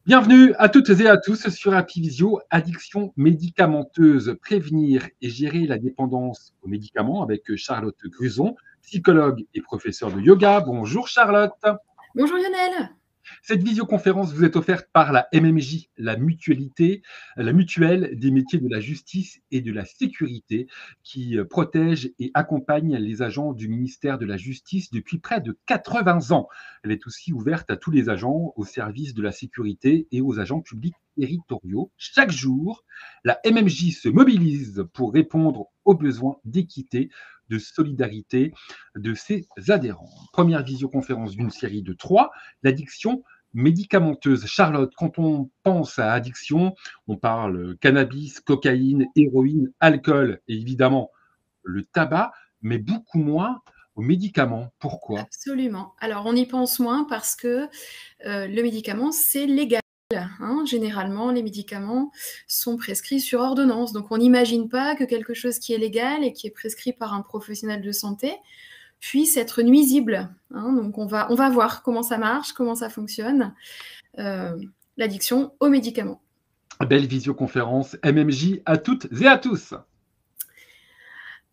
Bienvenue à toutes et à tous sur Happy Addiction médicamenteuse, prévenir et gérer la dépendance aux médicaments avec Charlotte Gruson, psychologue et professeure de yoga. Bonjour Charlotte. Bonjour Lionel. Cette visioconférence vous est offerte par la MMJ, la mutuelle des métiers de la justice et de la sécurité, qui protège et accompagne les agents du ministère de la Justice depuis près de 80 ans. Elle est aussi ouverte à tous les agents au service de la sécurité et aux agents publics territoriaux. Chaque jour, la MMJ se mobilise pour répondre aux besoins d'équité, de solidarité de ses adhérents. Première visioconférence d'une série de 3, l'addiction médicamenteuse. Charlotte, quand on pense à addiction, on parle cannabis, cocaïne, héroïne, alcool et évidemment le tabac, mais beaucoup moins aux médicaments. Pourquoi? Absolument. Alors, on y pense moins parce que le médicament, c'est légal. Généralement, les médicaments sont prescrits sur ordonnance. Donc, on n'imagine pas que quelque chose qui est légal et qui est prescrit par un professionnel de santé puisse être nuisible. Donc, on va voir comment ça marche, comment ça fonctionne, l'addiction aux médicaments. Belle visioconférence MMJ à toutes et à tous.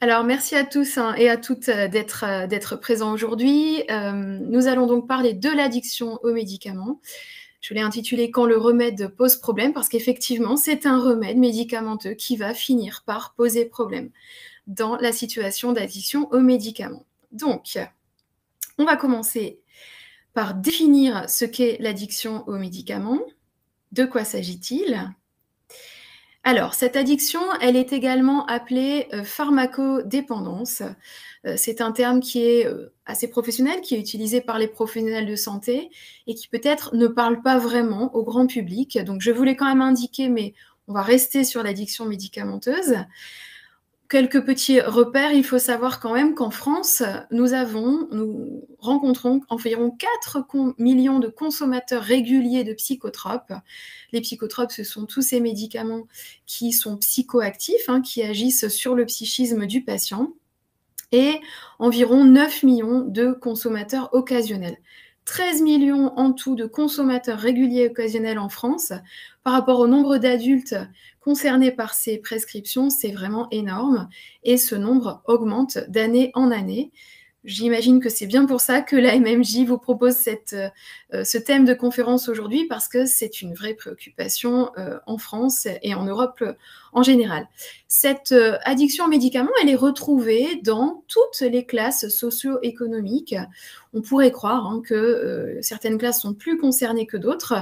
Alors, merci à tous et à toutes d'être présents aujourd'hui. Nous allons donc parler de l'addiction aux médicaments. Je l'ai intitulé « Quand le remède pose problème » parce qu'effectivement, c'est un remède médicamenteux qui va finir par poser problème dans la situation d'addiction aux médicaments. Donc, on va commencer par définir ce qu'est l'addiction aux médicaments. De quoi s'agit-il ? Alors, cette addiction, elle est également appelée pharmacodépendance. C'est un terme qui est assez professionnel, qui est utilisé par les professionnels de santé et qui peut-être ne parle pas vraiment au grand public. Donc, je voulais quand même indiquer, mais on va rester sur l'addiction médicamenteuse. Quelques petits repères, il faut savoir quand même qu'en France, nous rencontrons environ 4 millions de consommateurs réguliers de psychotropes. Les psychotropes, ce sont tous ces médicaments qui sont psychoactifs, qui agissent sur le psychisme du patient, et environ 9 millions de consommateurs occasionnels. 13 millions en tout de consommateurs réguliers occasionnels en France. Par rapport au nombre d'adultes concernés par ces prescriptions, c'est vraiment énorme et ce nombre augmente d'année en année. J'imagine que c'est bien pour ça que la MMJ vous propose ce thème de conférence aujourd'hui parce que c'est une vraie préoccupation en France et en Europe en général. Cette addiction aux médicaments, elle est retrouvée dans toutes les classes socio-économiques. On pourrait croire que certaines classes sont plus concernées que d'autres.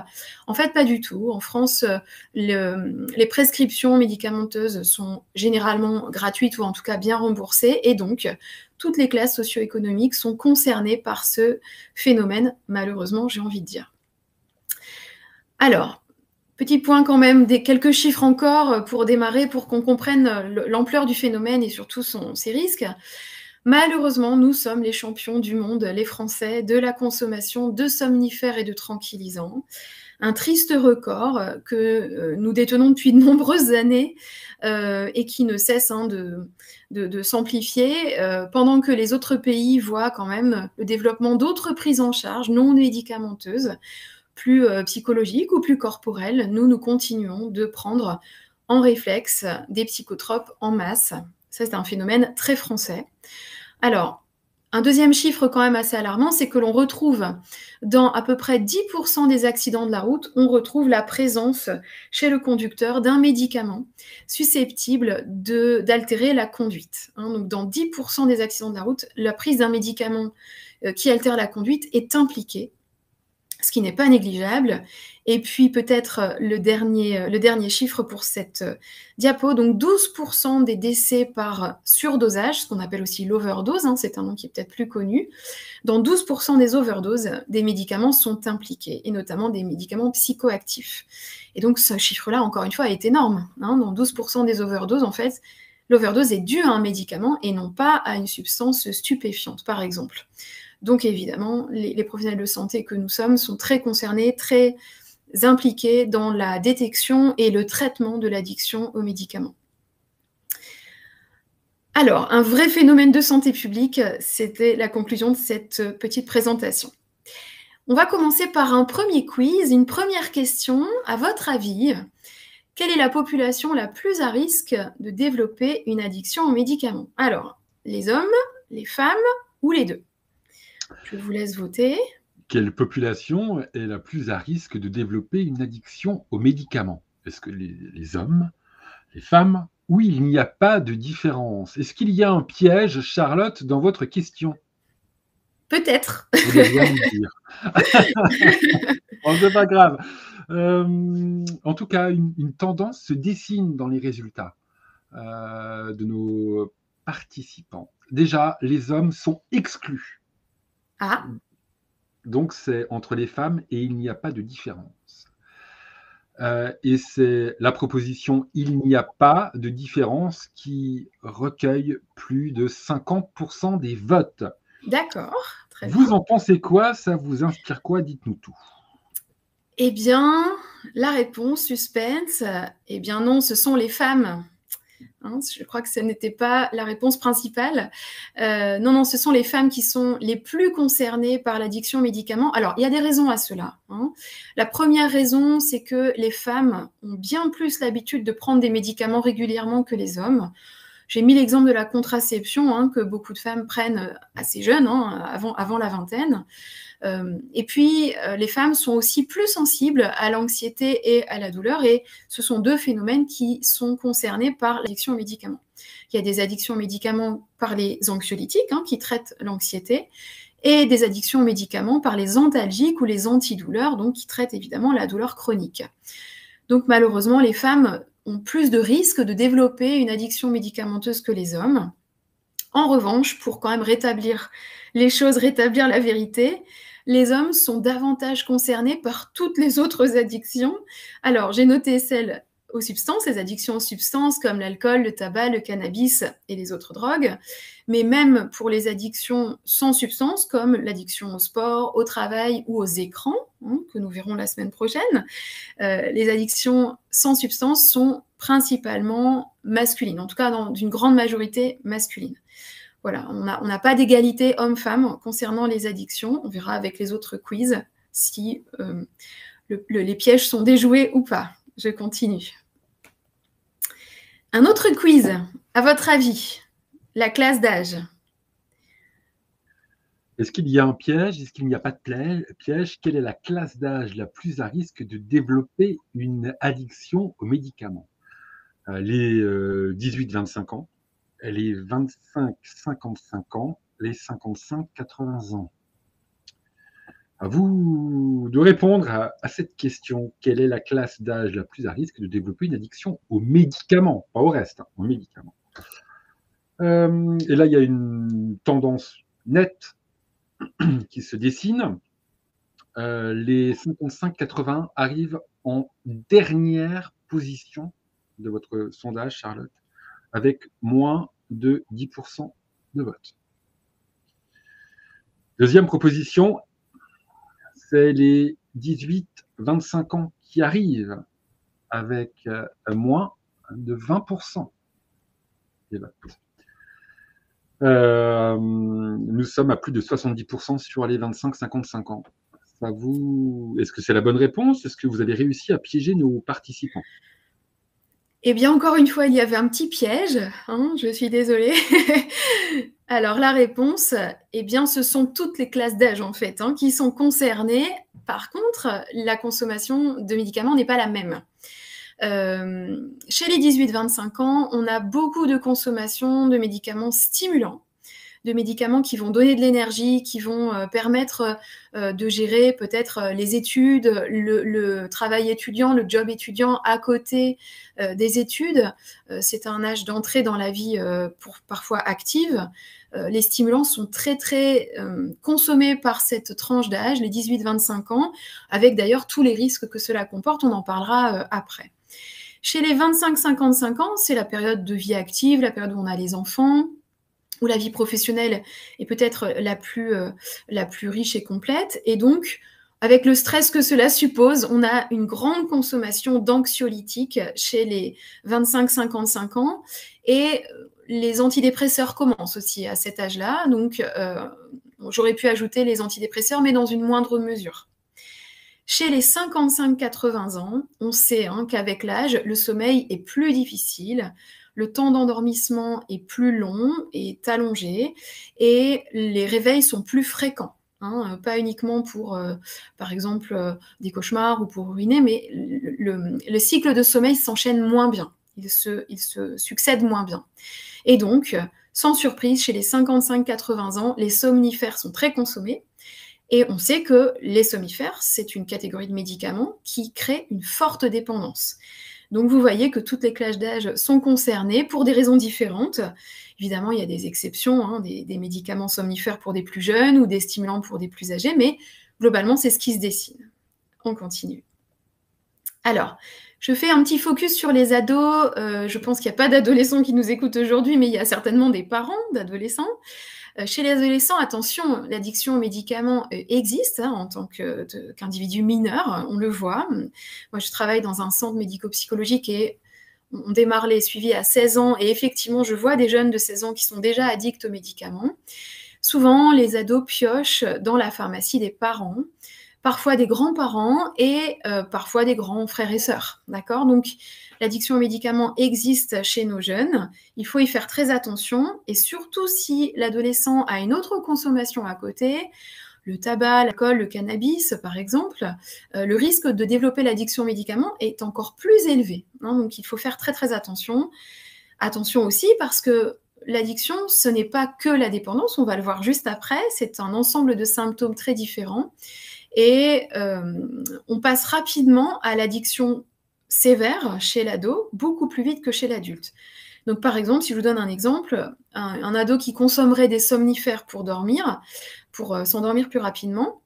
En fait, pas du tout. En France, les prescriptions médicamenteuses sont généralement gratuites ou en tout cas bien remboursées et donc toutes les classes socio-économiques sont concernées par ce phénomène, malheureusement, j'ai envie de dire. Alors, petit point quand même, quelques chiffres encore pour démarrer, pour qu'on comprenne l'ampleur du phénomène et surtout ses risques. Malheureusement, nous sommes les champions du monde, les Français, de la consommation de somnifères et de tranquillisants. Un triste record que nous détenons depuis de nombreuses années et qui ne cesse de s'amplifier pendant que les autres pays voient quand même le développement d'autres prises en charge non médicamenteuses, plus psychologiques ou plus corporelles. Nous continuons de prendre en réflexe des psychotropes en masse. Ça, c'est un phénomène très français. Alors, un deuxième chiffre quand même assez alarmant, c'est que l'on retrouve dans à peu près 10% des accidents de la route, on retrouve la présence chez le conducteur d'un médicament susceptible d'altérer la conduite. Donc dans 10% des accidents de la route, la prise d'un médicament qui altère la conduite est impliquée, ce qui n'est pas négligeable. Et puis peut-être le dernier chiffre pour cette diapo, donc 12% des décès par surdosage, ce qu'on appelle aussi l'overdose, c'est un nom qui est peut-être plus connu. Dans 12% des overdoses, des médicaments sont impliqués, et notamment des médicaments psychoactifs. Et donc ce chiffre-là, encore une fois, est énorme. Dans 12% des overdoses, en fait, l'overdose est due à un médicament et non pas à une substance stupéfiante, par exemple. Donc évidemment, les professionnels de santé que nous sommes sont très concernés, très impliqués dans la détection et le traitement de l'addiction aux médicaments. Alors, un vrai phénomène de santé publique, c'était la conclusion de cette petite présentation. On va commencer par un premier quiz, une première question. À votre avis, quelle est la population la plus à risque de développer une addiction aux médicaments? Alors, les hommes, les femmes ou les deux? Je vous laisse voter. Quelle population est la plus à risque de développer une addiction aux médicaments? Est-ce que les hommes, les femmes, ou il n'y a pas de différence? Est-ce qu'il y a un piège, Charlotte, dans votre question? Peut-être. Vous devriez nous dire. Bon, c'est pas grave. En tout cas, une tendance se dessine dans les résultats de nos participants. Déjà, les hommes sont exclus. Ah, Donc, c'est entre les femmes et il n'y a pas de différence. Et c'est la proposition il n'y a pas de différence qui recueille plus de 50% des votes. d'accord. Très bien. Vous en pensez quoi? Ça vous inspire quoi? Dites-nous tout. Eh bien, la réponse, suspense, eh bien non, ce sont les femmes. Hein, je crois que ce n'était pas la réponse principale. Non, non, ce sont les femmes qui sont les plus concernées par l'addiction aux médicaments. Alors, il y a des raisons à cela. Hein. La première raison, c'est que les femmes ont bien plus l'habitude de prendre des médicaments régulièrement que les hommes. J'ai mis l'exemple de la contraception, hein, que beaucoup de femmes prennent assez jeunes, hein, avant la vingtaine. Et puis, les femmes sont aussi plus sensibles à l'anxiété et à la douleur, et ce sont deux phénomènes qui sont concernés par l'addiction aux médicaments. Il y a des addictions aux médicaments par les anxiolytiques, hein, qui traitent l'anxiété, et des addictions aux médicaments par les antalgiques ou les antidouleurs, donc qui traitent évidemment la douleur chronique. Donc malheureusement, les femmes ont plus de risques de développer une addiction médicamenteuse que les hommes. En revanche, pour quand même rétablir les choses, rétablir la vérité, les hommes sont davantage concernés par toutes les autres addictions. Alors, j'ai noté celles aux substances, les addictions aux substances comme l'alcool, le tabac, le cannabis et les autres drogues, mais même pour les addictions sans substance comme l'addiction au sport, au travail ou aux écrans, hein, que nous verrons la semaine prochaine, les addictions sans substance sont principalement masculines, en tout cas dans une grande majorité masculine. Voilà, on n'a pas d'égalité homme-femme concernant les addictions. On verra avec les autres quiz si les pièges sont déjoués ou pas. Je continue. Un autre quiz, à votre avis, la classe d'âge. Est-ce qu'il y a un piège? Est-ce qu'il n'y a pas de piège? Quelle est la classe d'âge la plus à risque de développer une addiction aux médicaments? Les 18-25 ans, les 25-55 ans, les 55-80 ans. À vous de répondre à cette question. Quelle est la classe d'âge la plus à risque de développer une addiction aux médicaments? Pas au reste, hein, aux médicaments. Et là, il y a une tendance nette qui se dessine. Les 55-80 arrivent en dernière position de votre sondage, Charlotte, avec moins de 10% de vote. Deuxième proposition, c'est les 18-25 ans qui arrivent avec moins de 20% des votes. Nous sommes à plus de 70% sur les 25-55 ans. Est-ce que c'est la bonne réponse? Est-ce que vous avez réussi à piéger nos participants? Eh bien, encore une fois, il y avait un petit piège, hein, je suis désolée. Alors, la réponse, eh bien, ce sont toutes les classes d'âge, en fait, hein, qui sont concernées. Par contre, la consommation de médicaments n'est pas la même. Chez les 18-25 ans, on a beaucoup de consommation de médicaments stimulants, de médicaments qui vont donner de l'énergie, qui vont permettre de gérer peut-être les études, le travail étudiant, le job étudiant à côté des études. C'est un âge d'entrée dans la vie parfois active. Les stimulants sont très, très consommés par cette tranche d'âge, les 18-25 ans, avec d'ailleurs tous les risques que cela comporte. On en parlera après. Chez les 25-55 ans, c'est la période de vie active, la période où on a les enfants, où la vie professionnelle est peut-être la plus riche et complète. Et donc, avec le stress que cela suppose, on a une grande consommation d'anxiolytiques chez les 25-55 ans. Et les antidépresseurs commencent aussi à cet âge-là. Donc, J'aurais pu ajouter les antidépresseurs, mais dans une moindre mesure. Chez les 55-80 ans, on sait qu'avec l'âge, le sommeil est plus difficile, le temps d'endormissement est plus long, est allongé, et les réveils sont plus fréquents. Pas uniquement pour, par exemple, des cauchemars ou pour uriner, mais le cycle de sommeil s'enchaîne moins bien, il se succède moins bien. Et donc, sans surprise, chez les 55-80 ans, les somnifères sont très consommés, et on sait que les somnifères, c'est une catégorie de médicaments qui crée une forte dépendance. Donc vous voyez que toutes les classes d'âge sont concernées pour des raisons différentes. Évidemment, il y a des exceptions, des médicaments somnifères pour des plus jeunes ou des stimulants pour des plus âgés, mais globalement, c'est ce qui se dessine. On continue. Alors, je fais un petit focus sur les ados. Je pense qu'il n'y a pas d'adolescents qui nous écoutent aujourd'hui, mais il y a certainement des parents d'adolescents. Chez les adolescents, attention, l'addiction aux médicaments existe en tant qu'individu mineur, on le voit. Moi, je travaille dans un centre médico-psychologique et on démarre les suivis à 16 ans et effectivement, je vois des jeunes de 16 ans qui sont déjà addicts aux médicaments. Souvent, les ados piochent dans la pharmacie des parents, parfois des grands-parents et parfois des grands frères et sœurs. D'accord ? Donc, l'addiction aux médicaments existe chez nos jeunes. Il faut y faire très attention. Et surtout si l'adolescent a une autre consommation à côté, le tabac, l'alcool, le cannabis, par exemple, le risque de développer l'addiction aux médicaments est encore plus élevé. Donc, il faut faire très, très attention. Attention aussi parce que l'addiction, ce n'est pas que la dépendance. On va le voir juste après. C'est un ensemble de symptômes très différents. Et on passe rapidement à l'addiction sévère chez l'ado, beaucoup plus vite que chez l'adulte. Donc par exemple, si je vous donne un exemple, un ado qui consommerait des somnifères pour dormir, pour s'endormir plus rapidement,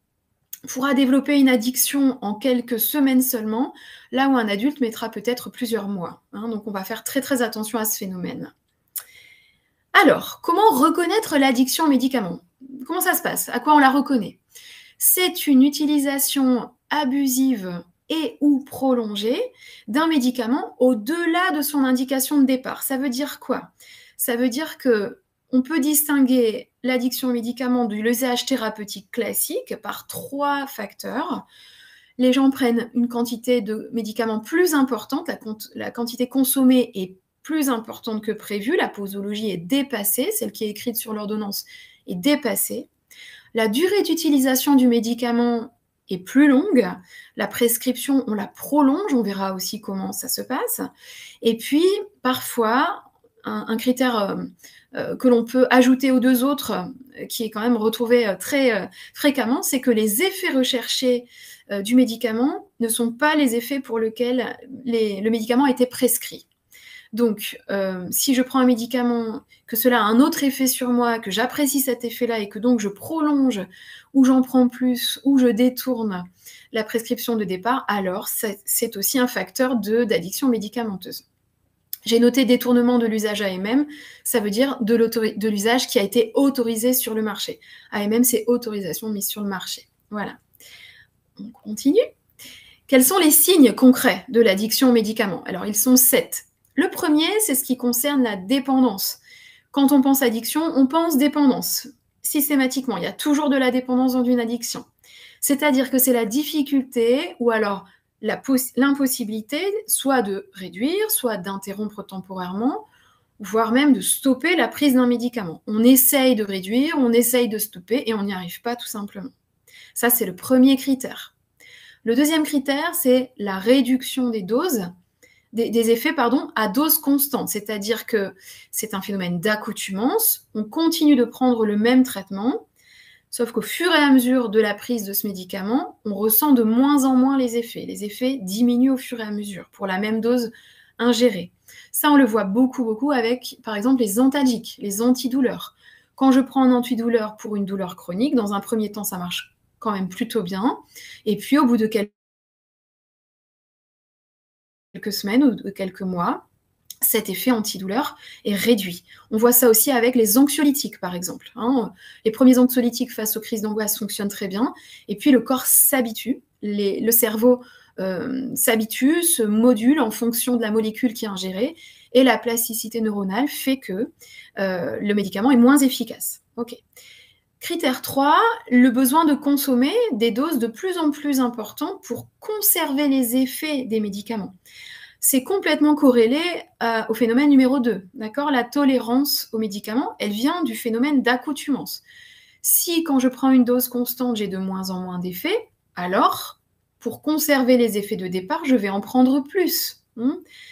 pourra développer une addiction en quelques semaines seulement, là où un adulte mettra peut-être plusieurs mois. Donc on va faire très très attention à ce phénomène. Alors, comment reconnaître l'addiction aux médicaments ? Comment ça se passe ? À quoi on la reconnaît ? C'est une utilisation abusive et ou prolongée d'un médicament au-delà de son indication de départ. Ça veut dire quoi ? Ça veut dire qu'on peut distinguer l'addiction aux médicaments de l'usage thérapeutique classique par 3 facteurs. Les gens prennent une quantité de médicaments plus importante, la quantité consommée est plus importante que prévu, la posologie est dépassée, celle qui est écrite sur l'ordonnance est dépassée. La durée d'utilisation du médicament est plus longue. La prescription, on la prolonge. On verra aussi comment ça se passe. Et puis, parfois, un critère que l'on peut ajouter aux 2 autres, qui est quand même retrouvé très fréquemment, c'est que les effets recherchés du médicament ne sont pas les effets pour lesquels le médicament a été prescrit. Donc, si je prends un médicament, que cela a un autre effet sur moi, que j'apprécie cet effet-là et que donc je prolonge, ou j'en prends plus, ou je détourne la prescription de départ, alors c'est aussi un facteur d'addiction médicamenteuse. J'ai noté détournement de l'usage AMM, ça veut dire de l'usage qui a été autorisé sur le marché. AMM, c'est autorisation mise sur le marché. Voilà. On continue. Quels sont les signes concrets de l'addiction aux médicaments ? Alors, ils sont 7. Le premier, c'est ce qui concerne la dépendance. Quand on pense addiction, on pense dépendance. Systématiquement, il y a toujours de la dépendance dans une addiction. C'est-à-dire que c'est la difficulté ou alors l'impossibilité soit de réduire, soit d'interrompre temporairement, voire même de stopper la prise d'un médicament. On essaye de réduire, on essaye de stopper et on n'y arrive pas tout simplement. Ça, c'est le premier critère. Le deuxième critère, c'est la réduction des doses, des effets à dose constante, c'est-à-dire que c'est un phénomène d'accoutumance, on continue de prendre le même traitement, sauf qu'au fur et à mesure de la prise de ce médicament, on ressent de moins en moins les effets diminuent au fur et à mesure pour la même dose ingérée. Ça, on le voit beaucoup avec, par exemple, les antalgiques, les antidouleurs. Quand je prends un antidouleur pour une douleur chronique, dans un premier temps, ça marche quand même plutôt bien, et puis au bout de quelques semaines ou de quelques mois, cet effet antidouleur est réduit. On voit ça aussi avec les anxiolytiques, par exemple. Les premiers anxiolytiques face aux crises d'angoisse fonctionnent très bien, et puis le corps s'habitue, le cerveau s'habitue, se module en fonction de la molécule qui est ingérée, et la plasticité neuronale fait que le médicament est moins efficace. Okay. Critère 3, le besoin de consommer des doses de plus en plus importantes pour conserver les effets des médicaments. C'est complètement corrélé au phénomène numéro 2. D'accord ? La tolérance aux médicaments, elle vient du phénomène d'accoutumance. Si quand je prends une dose constante, j'ai de moins en moins d'effets, alors pour conserver les effets de départ, je vais en prendre plus.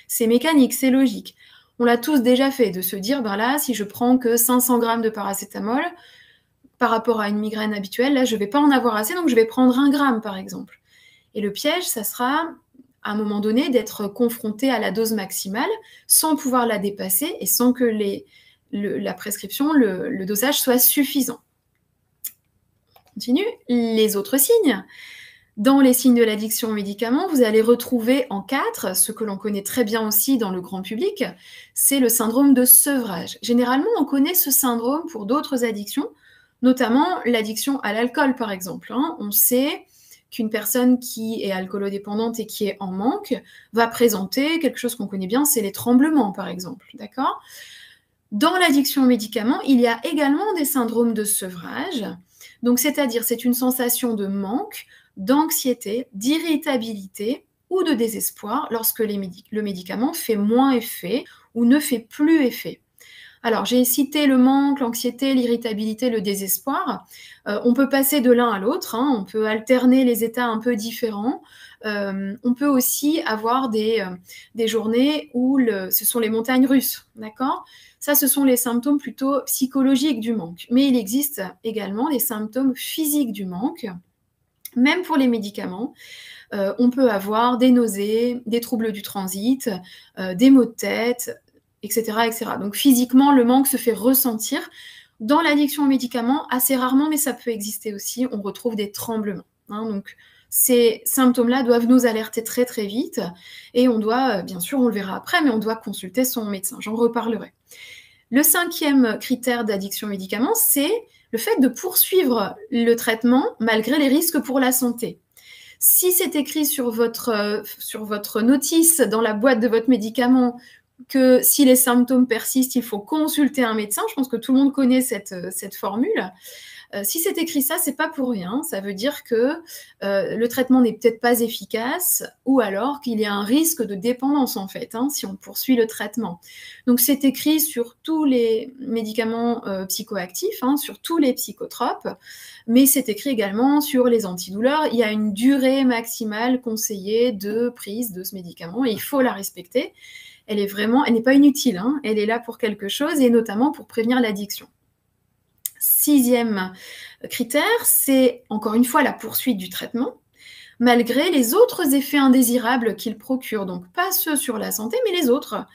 C'est mécanique, c'est logique. On l'a tous déjà fait, de se dire, ben là, si je prends que 500 grammes de paracétamol, par rapport à une migraine habituelle, là, je ne vais pas en avoir assez, donc je vais prendre 1 gramme, par exemple. Et le piège, ça sera, à un moment donné, d'être confronté à la dose maximale, sans pouvoir la dépasser et sans que la prescription, le dosage soit suffisant. On continue. Les autres signes. Dans les signes de l'addiction aux médicaments, vous allez retrouver en 4, ce que l'on connaît très bien aussi dans le grand public, c'est le syndrome de sevrage. Généralement, on connaît ce syndrome pour d'autres addictions, notamment l'addiction à l'alcool, par exemple. On sait qu'une personne qui est alcoolodépendante et qui est en manque va présenter quelque chose qu'on connaît bien, c'est les tremblements, par exemple. D'accord ? Dans l'addiction aux médicaments, il y a également des syndromes de sevrage. Donc, c'est-à-dire, c'est une sensation de manque, d'anxiété, d'irritabilité ou de désespoir lorsque le médicament fait moins effet ou ne fait plus effet. Alors, j'ai cité le manque, l'anxiété, l'irritabilité, le désespoir. On peut passer de l'un à l'autre, on peut alterner les états un peu différents. On peut aussi avoir des journées où ce sont les montagnes russes, d'accord ? Ça, ce sont les symptômes plutôt psychologiques du manque. Mais il existe également des symptômes physiques du manque, même pour les médicaments. On peut avoir des nausées, des troubles du transit, des maux de tête, etc., etc. Donc physiquement, le manque se fait ressentir. Dans l'addiction aux médicaments, assez rarement, mais ça peut exister aussi, on retrouve des tremblements. Donc ces symptômes-là doivent nous alerter très très vite et on doit, bien sûr, on le verra après, mais on doit consulter son médecin. J'en reparlerai. Le 5e critère d'addiction aux médicaments, c'est le fait de poursuivre le traitement malgré les risques pour la santé. Si c'est écrit sur votre notice dans la boîte de votre médicament que si les symptômes persistent, il faut consulter un médecin, je pense que tout le monde connaît cette formule. Si c'est écrit ça, c'est pas pour rien. Ça veut dire que le traitement n'est peut-être pas efficace ou alors qu'il y a un risque de dépendance en fait, si on poursuit le traitement. Donc c'est écrit sur tous les médicaments psychoactifs, sur tous les psychotropes, mais c'est écrit également sur les antidouleurs. Il y a une durée maximale conseillée de prise de ce médicament et il faut la respecter. Elle n'est pas inutile, elle est là pour quelque chose et notamment pour prévenir l'addiction. 6e critère, c'est encore une fois la poursuite du traitement, malgré les autres effets indésirables qu'il procure. Donc pas ceux sur la santé, mais les autres.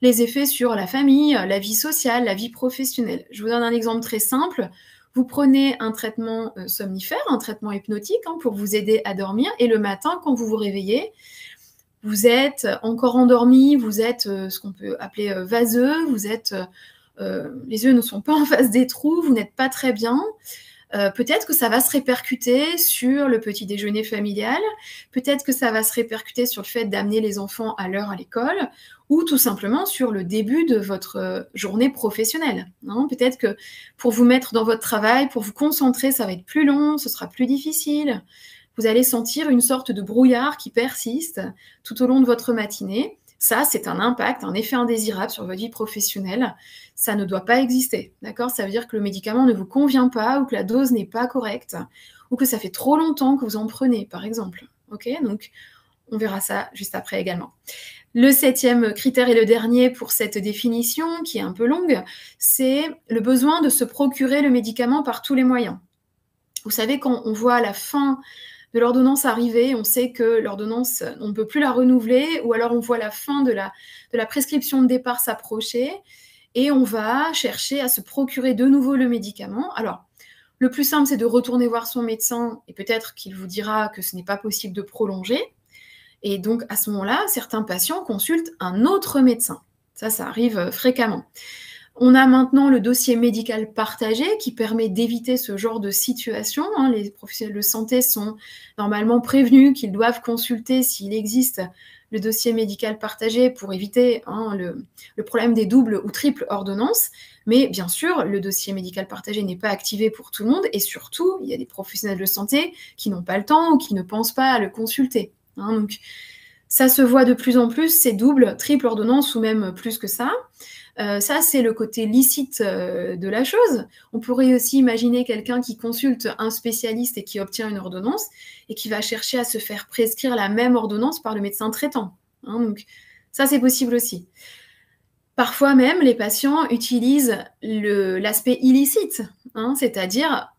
Les effets sur la famille, la vie sociale, la vie professionnelle. Je vous donne un exemple très simple. Vous prenez un traitement somnifère, un traitement hypnotique pour vous aider à dormir, et le matin, quand vous vous réveillez, vous êtes encore endormi, vous êtes ce qu'on peut appeler vaseux, les yeux ne sont pas en face des trous, vous n'êtes pas très bien. Peut-être que ça va se répercuter sur le petit déjeuner familial, peut-être que ça va se répercuter sur le fait d'amener les enfants à l'heure à l'école, ou tout simplement sur le début de votre journée professionnelle. Peut-être que pour vous mettre dans votre travail, pour vous concentrer, ça va être plus long, ce sera plus difficile. Vous allez sentir une sorte de brouillard qui persiste tout au long de votre matinée. Ça, c'est un impact, un effet indésirable sur votre vie professionnelle. Ça ne doit pas exister, d'accord ? Ça veut dire que le médicament ne vous convient pas ou que la dose n'est pas correcte ou que ça fait trop longtemps que vous en prenez, par exemple. Ok ? Donc, on verra ça juste après également. Le 7e critère et le dernier pour cette définition, qui est un peu longue, c'est le besoin de se procurer le médicament par tous les moyens. Vous savez, quand on voit la fin de l'ordonnance arriver, on sait que l'ordonnance, on ne peut plus la renouveler, ou alors on voit la fin de la prescription de départ s'approcher, et on va chercher à se procurer de nouveau le médicament. Alors, le plus simple, c'est de retourner voir son médecin, et peut-être qu'il vous dira que ce n'est pas possible de prolonger. Et donc, à ce moment-là, certains patients consultent un autre médecin. Ça arrive fréquemment. On a maintenant le dossier médical partagé qui permet d'éviter ce genre de situation. Les professionnels de santé sont normalement prévenus qu'ils doivent consulter s'il existe le dossier médical partagé pour éviter le problème des doubles ou triples ordonnances. Mais bien sûr, le dossier médical partagé n'est pas activé pour tout le monde et surtout, il y a des professionnels de santé qui n'ont pas le temps ou qui ne pensent pas à le consulter. Donc, ça se voit de plus en plus, ces doubles, triples ordonnances ou même plus que ça. Ça, c'est le côté licite de la chose. On pourrait aussi imaginer quelqu'un qui consulte un spécialiste et qui obtient une ordonnance et qui va chercher à se faire prescrire la même ordonnance par le médecin traitant. Donc, ça, c'est possible aussi. Parfois même, les patients utilisent l'aspect illicite, c'est-à-dire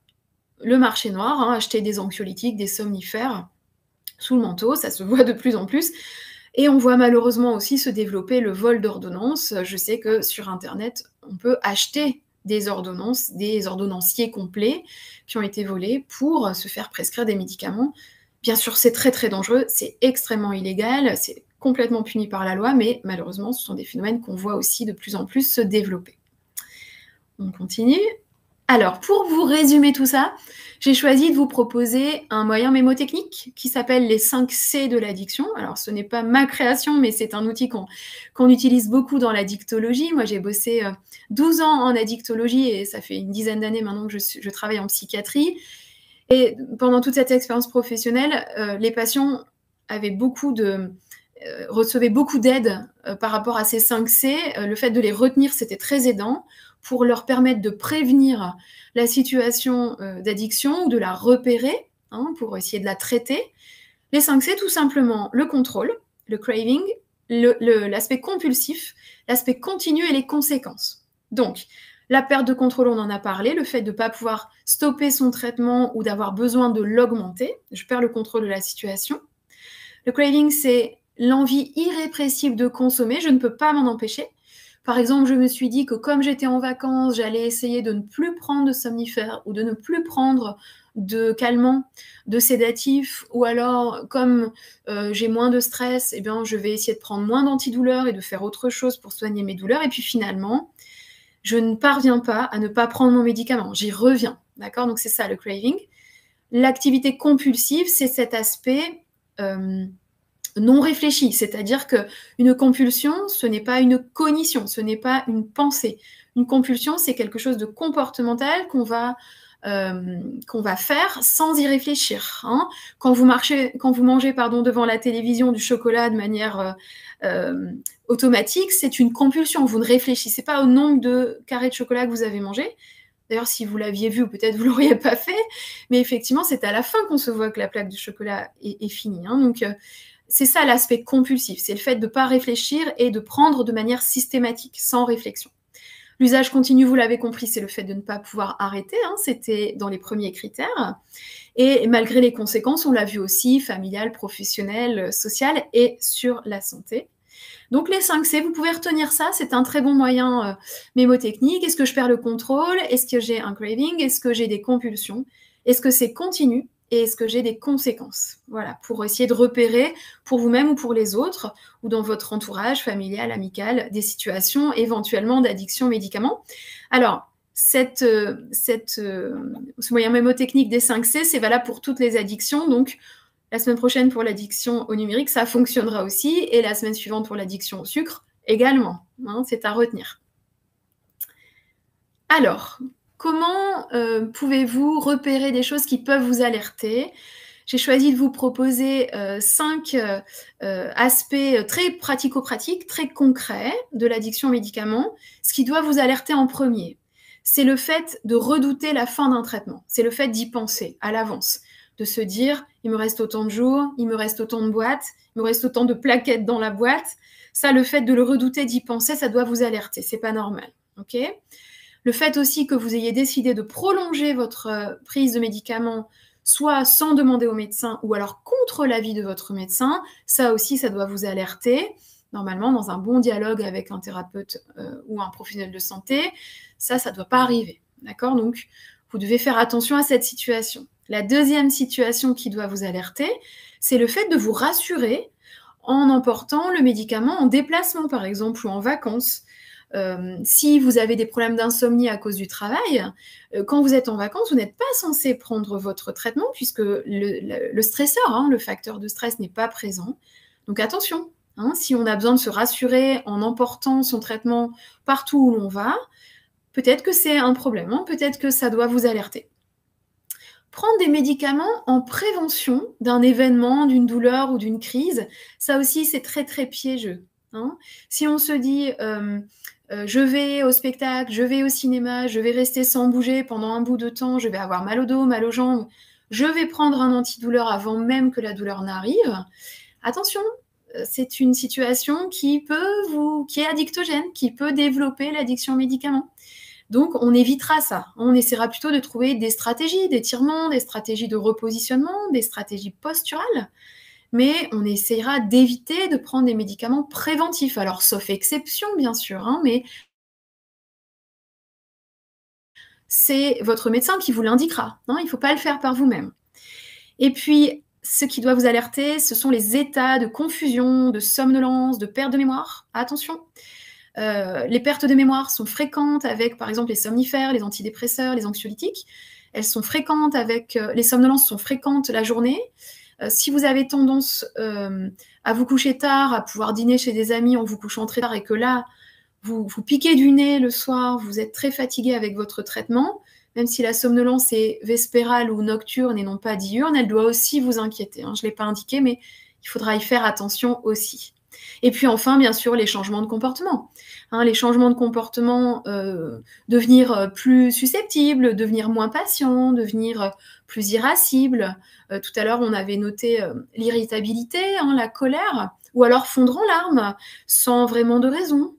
le marché noir, acheter des anxiolytiques, des somnifères sous le manteau, ça se voit de plus en plus. Et on voit malheureusement aussi se développer le vol d'ordonnances. Je sais que sur Internet, on peut acheter des ordonnances, des ordonnanciers complets qui ont été volés pour se faire prescrire des médicaments. Bien sûr, c'est très très dangereux, c'est extrêmement illégal, c'est complètement puni par la loi, mais malheureusement, ce sont des phénomènes qu'on voit aussi de plus en plus se développer. On continue. Alors, pour vous résumer tout ça, j'ai choisi de vous proposer un moyen mémotechnique qui s'appelle les 5 C de l'addiction. Alors, ce n'est pas ma création, mais c'est un outil qu'on utilise beaucoup dans la dictologie. Moi, j'ai bossé 12 ans en addictologie et ça fait une dizaine d'années maintenant que je travaille en psychiatrie. Et pendant toute cette expérience professionnelle, les patients recevaient beaucoup d'aide par rapport à ces 5 C. Le fait de les retenir, c'était très aidant pour leur permettre de prévenir la situation d'addiction ou de la repérer, pour essayer de la traiter. Les 5 C, tout simplement, le contrôle, le craving, l'aspect compulsif, l'aspect continu et les conséquences. Donc, la perte de contrôle, on en a parlé, le fait de ne pas pouvoir stopper son traitement ou d'avoir besoin de l'augmenter. Je perds le contrôle de la situation. Le craving, c'est l'envie irrépressible de consommer, je ne peux pas m'en empêcher. Par exemple, je me suis dit que comme j'étais en vacances, j'allais essayer de ne plus prendre de somnifères ou de ne plus prendre de calmants, de sédatifs, ou alors comme j'ai moins de stress, je vais essayer de prendre moins d'antidouleurs et de faire autre chose pour soigner mes douleurs. Et puis finalement, je ne parviens pas à ne pas prendre mon médicament. J'y reviens, d'accord? Donc c'est ça le craving. L'activité compulsive, c'est cet aspect non réfléchi, c'est-à-dire qu'une compulsion, ce n'est pas une cognition, ce n'est pas une pensée. Une compulsion, c'est quelque chose de comportemental qu'on va faire sans y réfléchir. Quand vous mangez devant la télévision du chocolat de manière automatique, c'est une compulsion. Vous ne réfléchissez pas au nombre de carrés de chocolat que vous avez mangé. D'ailleurs, si vous l'aviez vu, ou peut-être vous ne l'auriez pas fait, mais effectivement, c'est à la fin qu'on se voit que la plaque de chocolat est finie. Donc, c'est ça l'aspect compulsif, c'est le fait de ne pas réfléchir et de prendre de manière systématique, sans réflexion. L'usage continu, vous l'avez compris, c'est le fait de ne pas pouvoir arrêter, c'était dans les premiers critères. Et malgré les conséquences, on l'a vu aussi, familiales, professionnelles, sociales et sur la santé. Donc les 5 C, vous pouvez retenir ça, c'est un très bon moyen mémotechnique. Est-ce que je perds le contrôle? Est-ce que j'ai un craving? Est-ce que j'ai des compulsions? Est-ce que c'est continu? Et est-ce que j'ai des conséquences? Voilà, pour essayer de repérer pour vous-même ou pour les autres, ou dans votre entourage familial, amical, des situations éventuellement d'addiction aux médicaments. Alors, ce moyen mémotechnique des 5 C, c'est valable pour toutes les addictions. Donc, la semaine prochaine pour l'addiction au numérique, ça fonctionnera aussi. Et la semaine suivante pour l'addiction au sucre, également. C'est à retenir. Alors, comment pouvez-vous repérer des choses qui peuvent vous alerter? J'ai choisi de vous proposer 5 aspects très pratico-pratiques, très concrets de l'addiction aux médicaments. Ce qui doit vous alerter en premier, c'est le fait de redouter la fin d'un traitement. C'est le fait d'y penser à l'avance, de se dire « il me reste autant de jours, il me reste autant de boîtes, il me reste autant de plaquettes dans la boîte ». Ça, le fait de le redouter, d'y penser, ça doit vous alerter. C'est pas normal. Ok ? Le fait aussi que vous ayez décidé de prolonger votre prise de médicaments, soit sans demander au médecin ou alors contre l'avis de votre médecin, ça aussi, ça doit vous alerter. Normalement, dans un bon dialogue avec un thérapeute ou un professionnel de santé, ça ne doit pas arriver. D'accord ? Donc, vous devez faire attention à cette situation. La deuxième situation qui doit vous alerter, c'est le fait de vous rassurer en emportant le médicament en déplacement, par exemple, ou en vacances. Si vous avez des problèmes d'insomnie à cause du travail, quand vous êtes en vacances, vous n'êtes pas censé prendre votre traitement puisque le stresseur, hein, le facteur de stress n'est pas présent. Donc attention, hein, si on a besoin de se rassurer en emportant son traitement partout où l'on va, peut-être que c'est un problème, hein, peut-être que ça doit vous alerter. Prendre des médicaments en prévention d'un événement, d'une douleur ou d'une crise, ça aussi c'est très très piégeux. Hein. Si on se dit je vais au spectacle, je vais au cinéma, je vais rester sans bouger pendant un bout de temps, je vais avoir mal au dos, mal aux jambes, je vais prendre un antidouleur avant même que la douleur n'arrive, attention, c'est une situation qui est addictogène, qui peut développer l'addiction aux médicaments. Donc, on évitera ça. On essaiera plutôt de trouver des stratégies d'étirement, des stratégies de repositionnement, des stratégies posturales, mais on essaiera d'éviter de prendre des médicaments préventifs. Alors, sauf exception, bien sûr, hein, mais c'est votre médecin qui vous l'indiquera. Hein, il ne faut pas le faire par vous-même. Et puis, ce qui doit vous alerter, ce sont les états de confusion, de somnolence, de perte de mémoire. Attention, les pertes de mémoire sont fréquentes avec, par exemple, les somnifères, les antidépresseurs, les anxiolytiques. Elles sont fréquentes avec, les somnolences sont fréquentes la journée. Si vous avez tendance à vous coucher tard, à pouvoir dîner chez des amis en vous couchant très tard et que là, vous piquez du nez le soir, vous êtes très fatigué avec votre traitement, même si la somnolence est vespérale ou nocturne et non pas diurne, elle doit aussi vous inquiéter. Hein. Je ne l'ai pas indiqué, mais il faudra y faire attention aussi. Et puis enfin, bien sûr, les changements de comportement. Hein, les changements de comportement, devenir plus susceptible, devenir moins patient, devenir plus irascible. Tout à l'heure, on avait noté l'irritabilité, hein, la colère, ou alors fondre en larmes, sans vraiment de raison.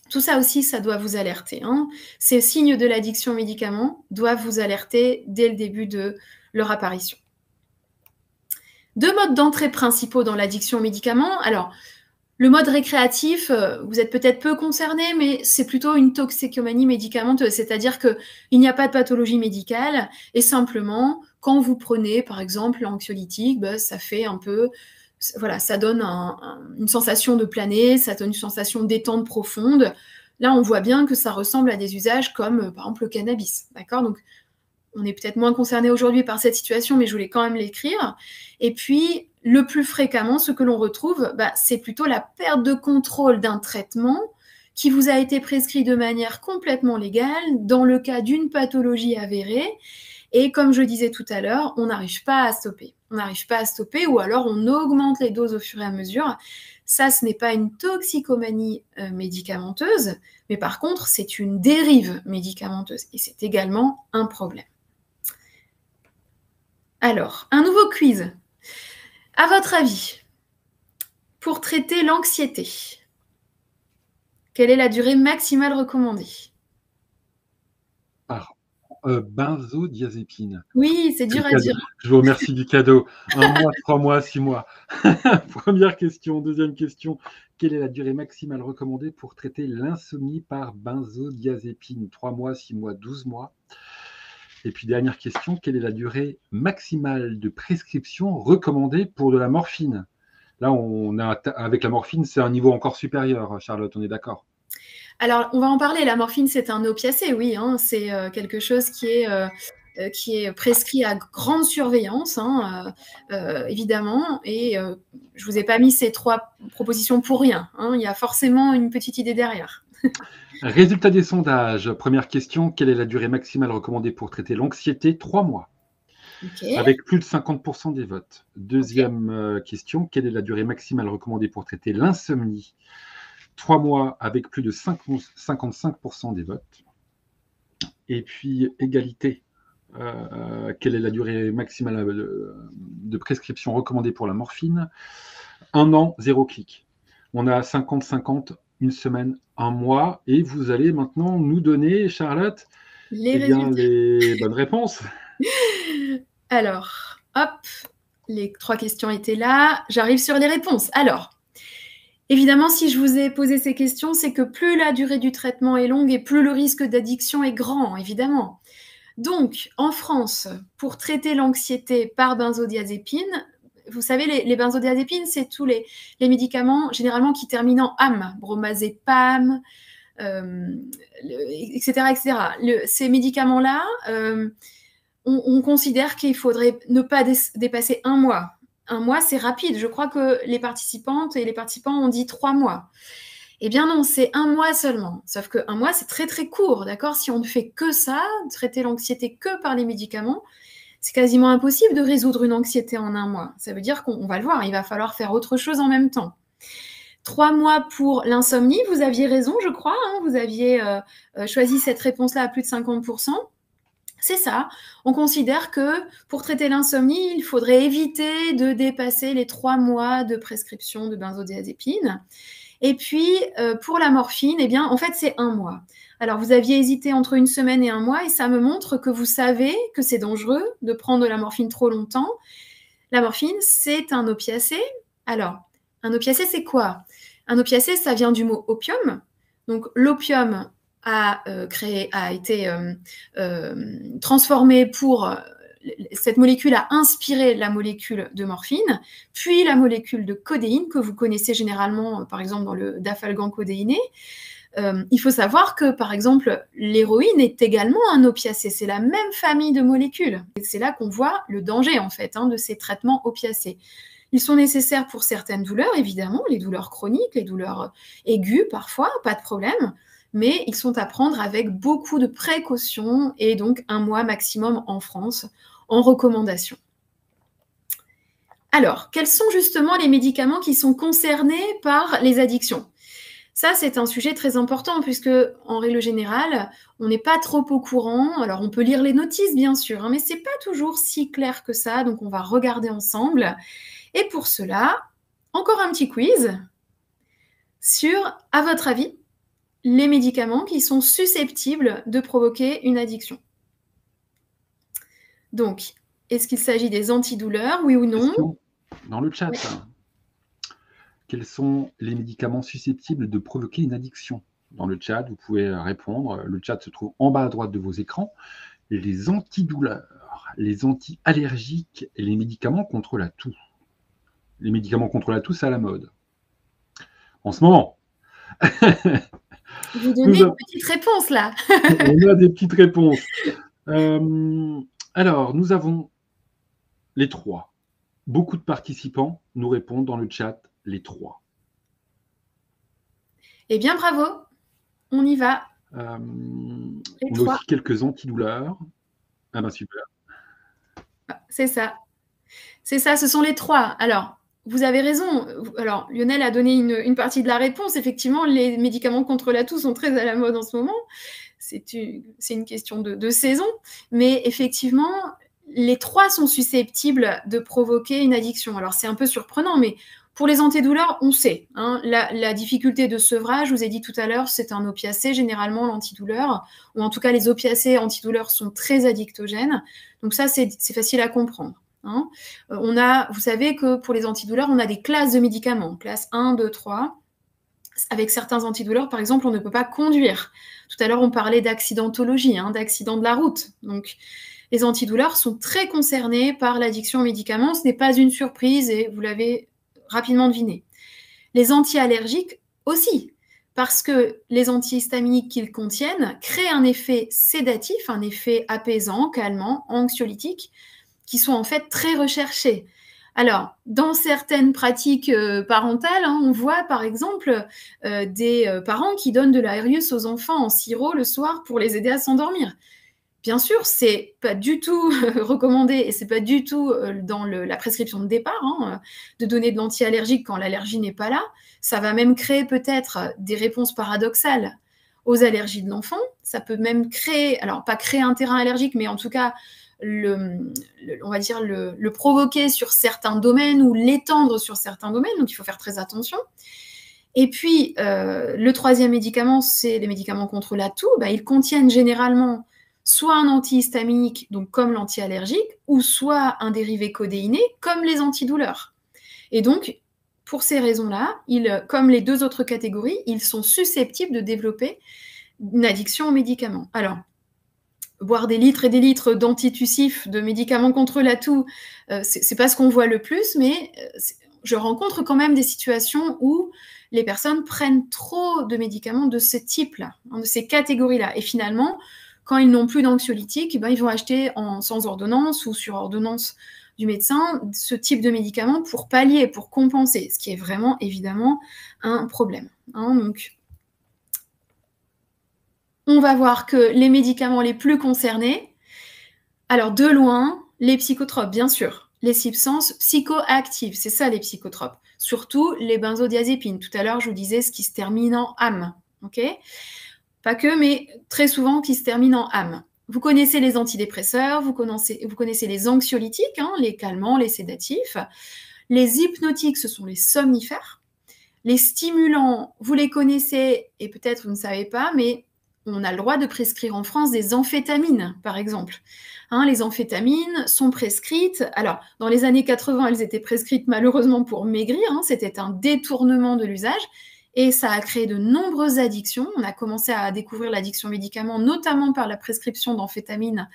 Tout ça aussi, ça doit vous alerter. Hein. Ces signes de l'addiction aux médicaments doivent vous alerter dès le début de leur apparition. Deux modes d'entrée principaux dans l'addiction aux médicaments. Alors, le mode récréatif, vous êtes peut-être peu concerné, mais c'est plutôt une toxicomanie médicamenteuse, c'est-à-dire qu'il n'y a pas de pathologie médicale, et simplement, quand vous prenez, par exemple, l'anxiolytique, ça fait un peu, voilà, ça donne une sensation de planer, ça donne une sensation de détente profonde. Là, on voit bien que ça ressemble à des usages comme, par exemple, le cannabis, d'accord ? Donc, on est peut-être moins concerné aujourd'hui par cette situation, mais je voulais quand même l'écrire. Et puis, le plus fréquemment, ce que l'on retrouve, c'est plutôt la perte de contrôle d'un traitement qui vous a été prescrit de manière complètement légale dans le cas d'une pathologie avérée. Et comme je disais tout à l'heure, on n'arrive pas à stopper. On n'arrive pas à stopper ou alors on augmente les doses au fur et à mesure. Ça, ce n'est pas une toxicomanie médicamenteuse, mais par contre, c'est une dérive médicamenteuse et c'est également un problème. Alors, un nouveau quiz. À votre avis, pour traiter l'anxiété, quelle est la durée maximale recommandée ? Par benzodiazépine. Oui, c'est dur à dire. Je vous remercie du cadeau. 1 mois, 3 mois, 6 mois. Première question. Deuxième question. Quelle est la durée maximale recommandée pour traiter l'insomnie par benzodiazépine ? 3 mois, 6 mois, 12 mois. Et puis, dernière question, quelle est la durée maximale de prescription recommandée pour de la morphine ? Là, avec la morphine, c'est un niveau encore supérieur, Charlotte, on est d'accord ? Alors, on va en parler. La morphine, c'est un opiacé, oui. Hein, c'est quelque chose qui est prescrit à grande surveillance, hein, évidemment. Et je ne vous ai pas mis ces 3 propositions pour rien. Hein, il y a forcément une petite idée derrière. Résultat des sondages. Première question, quelle est la durée maximale recommandée pour traiter l'anxiété ? 3 mois. Okay. Avec plus de 50% des votes. Deuxième question, quelle est la durée maximale recommandée pour traiter l'insomnie ? 3 mois avec plus de 55% des votes. Et puis, égalité. Quelle est la durée maximale de prescription recommandée pour la morphine ? 1 an, 0 clic. On a 50-50, 1 semaine, 1 mois. Et vous allez maintenant nous donner, Charlotte, les bonnes réponses. Alors, hop, les 3 questions étaient là. J'arrive sur les réponses. Alors, évidemment, si je vous ai posé ces questions, c'est que plus la durée du traitement est longue et plus le risque d'addiction est grand, évidemment. Donc, en France, pour traiter l'anxiété par benzodiazépine, vous savez, les benzodiazépines, c'est tous les médicaments généralement qui terminent en -ame, bromazépam, etc., etc. Ces médicaments-là, on considère qu'il faudrait ne pas dépasser 1 mois. 1 mois, c'est rapide. Je crois que les participantes et les participants ont dit 3 mois. Eh bien non, c'est 1 mois seulement. Sauf que 1 mois, c'est très très court, d'accord? Si on ne fait que ça, traiter l'anxiété que par les médicaments, c'est quasiment impossible de résoudre une anxiété en 1 mois. Ça veut dire qu'on va le voir, il va falloir faire autre chose en même temps. 3 mois pour l'insomnie, vous aviez raison, je crois, hein, vous aviez choisi cette réponse-là à plus de 50%. C'est ça, on considère que pour traiter l'insomnie, il faudrait éviter de dépasser les 3 mois de prescription de benzodiazépine. Et puis, pour la morphine, eh bien, en fait, c'est 1 mois. Alors, vous aviez hésité entre 1 semaine et 1 mois, et ça me montre que vous savez que c'est dangereux de prendre de la morphine trop longtemps. La morphine, c'est un opiacé. Alors, un opiacé, c'est quoi? Un opiacé, ça vient du mot opium. Donc, l'opium a été transformé pour... cette molécule a inspiré la molécule de morphine, puis la molécule de codéine, que vous connaissez généralement, par exemple, dans le dafalgan codéiné. Il faut savoir que, par exemple, l'héroïne est également un opiacé. C'est la même famille de molécules. Et c'est là qu'on voit le danger, en fait, de ces traitements opiacés. Ils sont nécessaires pour certaines douleurs, évidemment, les douleurs chroniques, les douleurs aiguës, parfois, pas de problème. Mais ils sont à prendre avec beaucoup de précautions et donc 1 mois maximum en France en recommandation. Alors, quels sont justement les médicaments qui sont concernés par les addictions? Ça, c'est un sujet très important puisque, en règle générale, on n'est pas trop au courant. Alors, on peut lire les notices, bien sûr, mais ce n'est pas toujours si clair que ça, donc on va regarder ensemble. Et pour cela, encore un petit quiz sur, à votre avis, les médicaments qui sont susceptibles de provoquer une addiction. Donc, est-ce qu'il s'agit des antidouleurs, oui ou non? Question dans le chat. Quels sont les médicaments susceptibles de provoquer une addiction? Dans le chat, vous pouvez répondre. Le chat se trouve en bas à droite de vos écrans. Les antidouleurs, les anti-allergiques et les médicaments contre la toux. Les médicaments contre la toux, c'est à la mode. En ce moment. Vous donnez une petite réponse, là. On a des petites réponses. Alors, nous avons les 3. Beaucoup de participants nous répondent dans le chat les 3. Eh bien, bravo. On y va. On a aussi quelques antidouleurs. Ah ben super. C'est ça. C'est ça, ce sont les 3. Alors, vous avez raison. Alors, Lionel a donné une partie de la réponse. Effectivement, les médicaments contre la toux sont très à la mode en ce moment. C'est une question de saison. Mais effectivement, les 3 sont susceptibles de provoquer une addiction. Alors, c'est un peu surprenant, mais pour les antidouleurs, on sait. La difficulté de sevrage, je vous ai dit tout à l'heure, c'est un opiacé, généralement l'antidouleur, ou en tout cas les opiacés antidouleurs sont très addictogènes. Donc ça, c'est facile à comprendre. Vous savez que pour les antidouleurs, on a des classes de médicaments, classe 1, 2, 3. Avec certains antidouleurs, par exemple, on ne peut pas conduire. Tout à l'heure, on parlait d'accidentologie, d'accident de la route. Donc, les antidouleurs sont très concernés par l'addiction aux médicaments. Ce n'est pas une surprise et vous l'avez rapidement deviné. Les anti-allergiques aussi, parce que les antihistaminiques qu'ils contiennent créent un effet sédatif, un effet apaisant, calmant, anxiolytique, qui sont en fait très recherchés. Alors, dans certaines pratiques parentales, on voit par exemple des parents qui donnent de l'Aerius aux enfants en sirop le soir pour les aider à s'endormir. Bien sûr, c'est pas du tout recommandé et c'est pas du tout dans la prescription de départ de donner de l'anti-allergique quand l'allergie n'est pas là. Ça va même créer peut-être des réponses paradoxales aux allergies de l'enfant. Ça peut même créer, alors pas créer un terrain allergique, mais en tout cas on va dire le provoquer sur certains domaines ou l'étendre sur certains domaines. Donc il faut faire très attention. Et puis le 3e médicament, c'est les médicaments contre la toux. Ils contiennent généralement soit un antihistaminique, donc comme l'anti-allergique, ou soit un dérivé codéiné, comme les antidouleurs. Et donc, pour ces raisons-là, comme les 2 autres catégories, ils sont susceptibles de développer une addiction aux médicaments. Alors, boire des litres et des litres d'antitussifs, de médicaments contre la toux, c'est pas ce qu'on voit le plus, mais je rencontre quand même des situations où les personnes prennent trop de médicaments de ce type-là, de ces catégories-là. Et finalement, quand ils n'ont plus d'anxiolytiques, ils vont acheter sans ordonnance ou sur ordonnance du médecin ce type de médicaments pour pallier, pour compenser, ce qui est vraiment évidemment un problème. Donc, on va voir que les médicaments les plus concernés, alors de loin, les psychotropes, bien sûr, les substances psychoactives, c'est ça les psychotropes, surtout les benzodiazépines. Tout à l'heure, je vous disais ce qui se termine en ame, ok ? Pas que, mais très souvent qui se termine en ame. Vous connaissez les antidépresseurs, vous connaissez les anxiolytiques, les calmants, les sédatifs. Les hypnotiques, ce sont les somnifères. Les stimulants, vous les connaissez et peut-être vous ne savez pas, mais on a le droit de prescrire en France des amphétamines, par exemple. Les amphétamines sont prescrites. Alors, dans les années 80, elles étaient prescrites malheureusement pour maigrir. C'était un détournement de l'usage. Et ça a créé de nombreuses addictions. On a commencé à découvrir l'addiction aux médicaments, notamment par la prescription d'amphétamines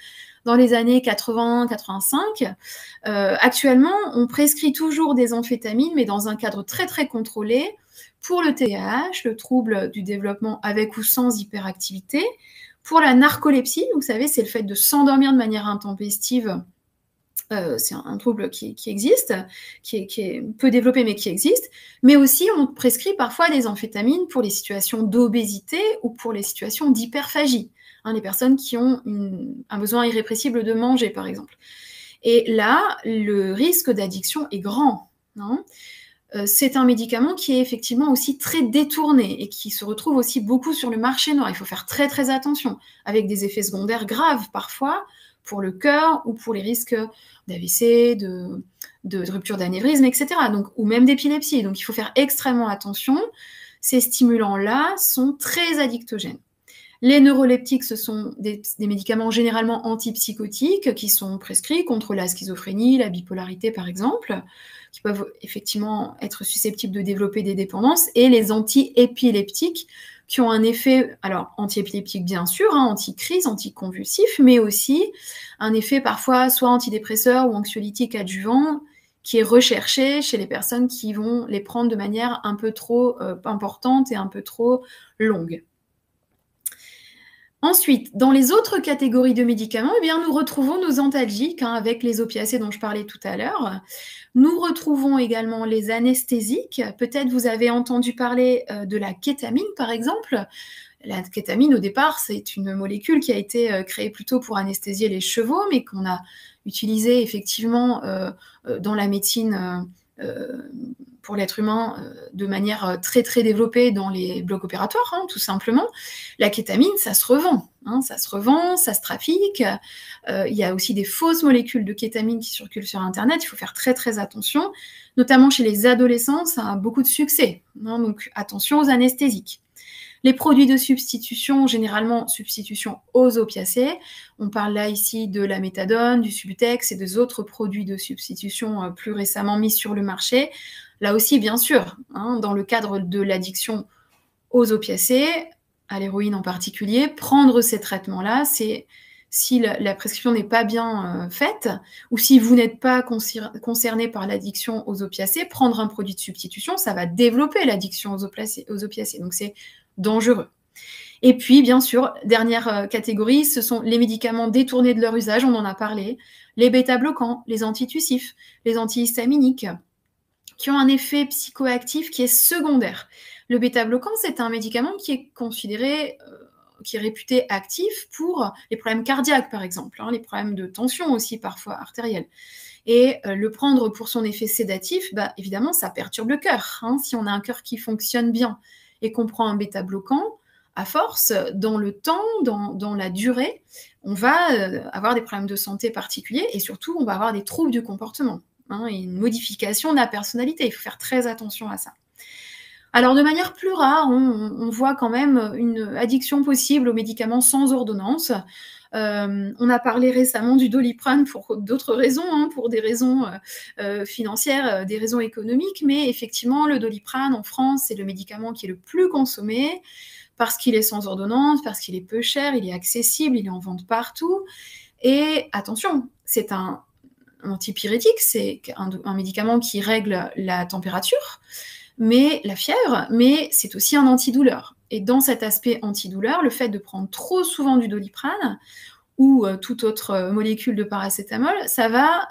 dans les années 80-85. Actuellement, on prescrit toujours des amphétamines, mais dans un cadre très très contrôlé, pour le TDAH, le trouble du développement avec ou sans hyperactivité, pour la narcolepsie, vous savez, c'est le fait de s'endormir de manière intempestive. C'est un trouble qui existe, qui est peu développé, mais qui existe. Mais aussi, on prescrit parfois des amphétamines pour les situations d'obésité ou pour les situations d'hyperphagie. Les personnes qui ont un besoin irrépressible de manger, par exemple. Et là, le risque d'addiction est grand. C'est un médicament qui est effectivement aussi très détourné et qui se retrouve aussi beaucoup sur le marché noir. Il faut faire très très attention, avec des effets secondaires graves parfois, pour le cœur ou pour les risques d'AVC, de rupture d'anévrisme, etc. Ou même d'épilepsie. Donc, il faut faire extrêmement attention. Ces stimulants-là sont très addictogènes. Les neuroleptiques, ce sont des médicaments généralement antipsychotiques qui sont prescrits contre la schizophrénie, la bipolarité, par exemple, qui peuvent effectivement être susceptibles de développer des dépendances. Et les antiépileptiques, qui ont un effet, alors antiépileptique bien sûr, anti-crise, anticonvulsif, mais aussi un effet parfois soit antidépresseur ou anxiolytique adjuvant qui est recherché chez les personnes qui vont les prendre de manière un peu trop importante et un peu trop longue. Ensuite, dans les autres catégories de médicaments, nous retrouvons nos antalgiques avec les opiacés dont je parlais tout à l'heure. Nous retrouvons également les anesthésiques. Peut-être vous avez entendu parler de la kétamine, par exemple. La kétamine, au départ, c'est une molécule qui a été créée plutôt pour anesthésier les chevaux, mais qu'on a utilisée effectivement dans la médecine pour l'être humain de manière très très développée dans les blocs opératoires, tout simplement. La kétamine, ça se revend, ça se trafique. Il y a aussi des fausses molécules de kétamine qui circulent sur Internet. Il faut faire très très attention, notamment chez les adolescents, ça a beaucoup de succès. Donc attention aux anesthésiques. Les produits de substitution, généralement substitution aux opiacés. On parle là ici de la méthadone, du Subutex et des autres produits de substitution plus récemment mis sur le marché. Là aussi, bien sûr, dans le cadre de l'addiction aux opiacés, à l'héroïne en particulier, prendre ces traitements-là, c'est si la prescription n'est pas bien faite, ou si vous n'êtes pas concerné par l'addiction aux opiacés, prendre un produit de substitution, ça va développer l'addiction aux opiacés. Donc c'est dangereux. Et puis, bien sûr, dernière catégorie, ce sont les médicaments détournés de leur usage, on en a parlé, les bêta-bloquants, les antitussifs, les antihistaminiques, qui ont un effet psychoactif qui est secondaire. Le bêta-bloquant, c'est un médicament qui est considéré, qui est réputé actif pour les problèmes cardiaques, par exemple, les problèmes de tension aussi, parfois artérielle. Et le prendre pour son effet sédatif, évidemment, ça perturbe le cœur. Si on a un cœur qui fonctionne bien et qu'on prend un bêta-bloquant, à force, dans le temps, dans la durée, on va avoir des problèmes de santé particuliers et surtout, on va avoir des troubles du comportement et une modification de la personnalité. Il faut faire très attention à ça. Alors, de manière plus rare, on voit quand même une addiction possible aux médicaments sans ordonnance. On a parlé récemment du Doliprane pour d'autres raisons, pour des raisons financières, des raisons économiques, mais effectivement, le Doliprane en France, c'est le médicament qui est le plus consommé parce qu'il est sans ordonnance, parce qu'il est peu cher, il est accessible, il est en vente partout. Et attention, c'est un antipyrétique, c'est un médicament qui règle la température. mais la fièvre, mais c'est aussi un antidouleur. Et dans cet aspect antidouleur, le fait de prendre trop souvent du Doliprane ou toute autre molécule de paracétamol, ça va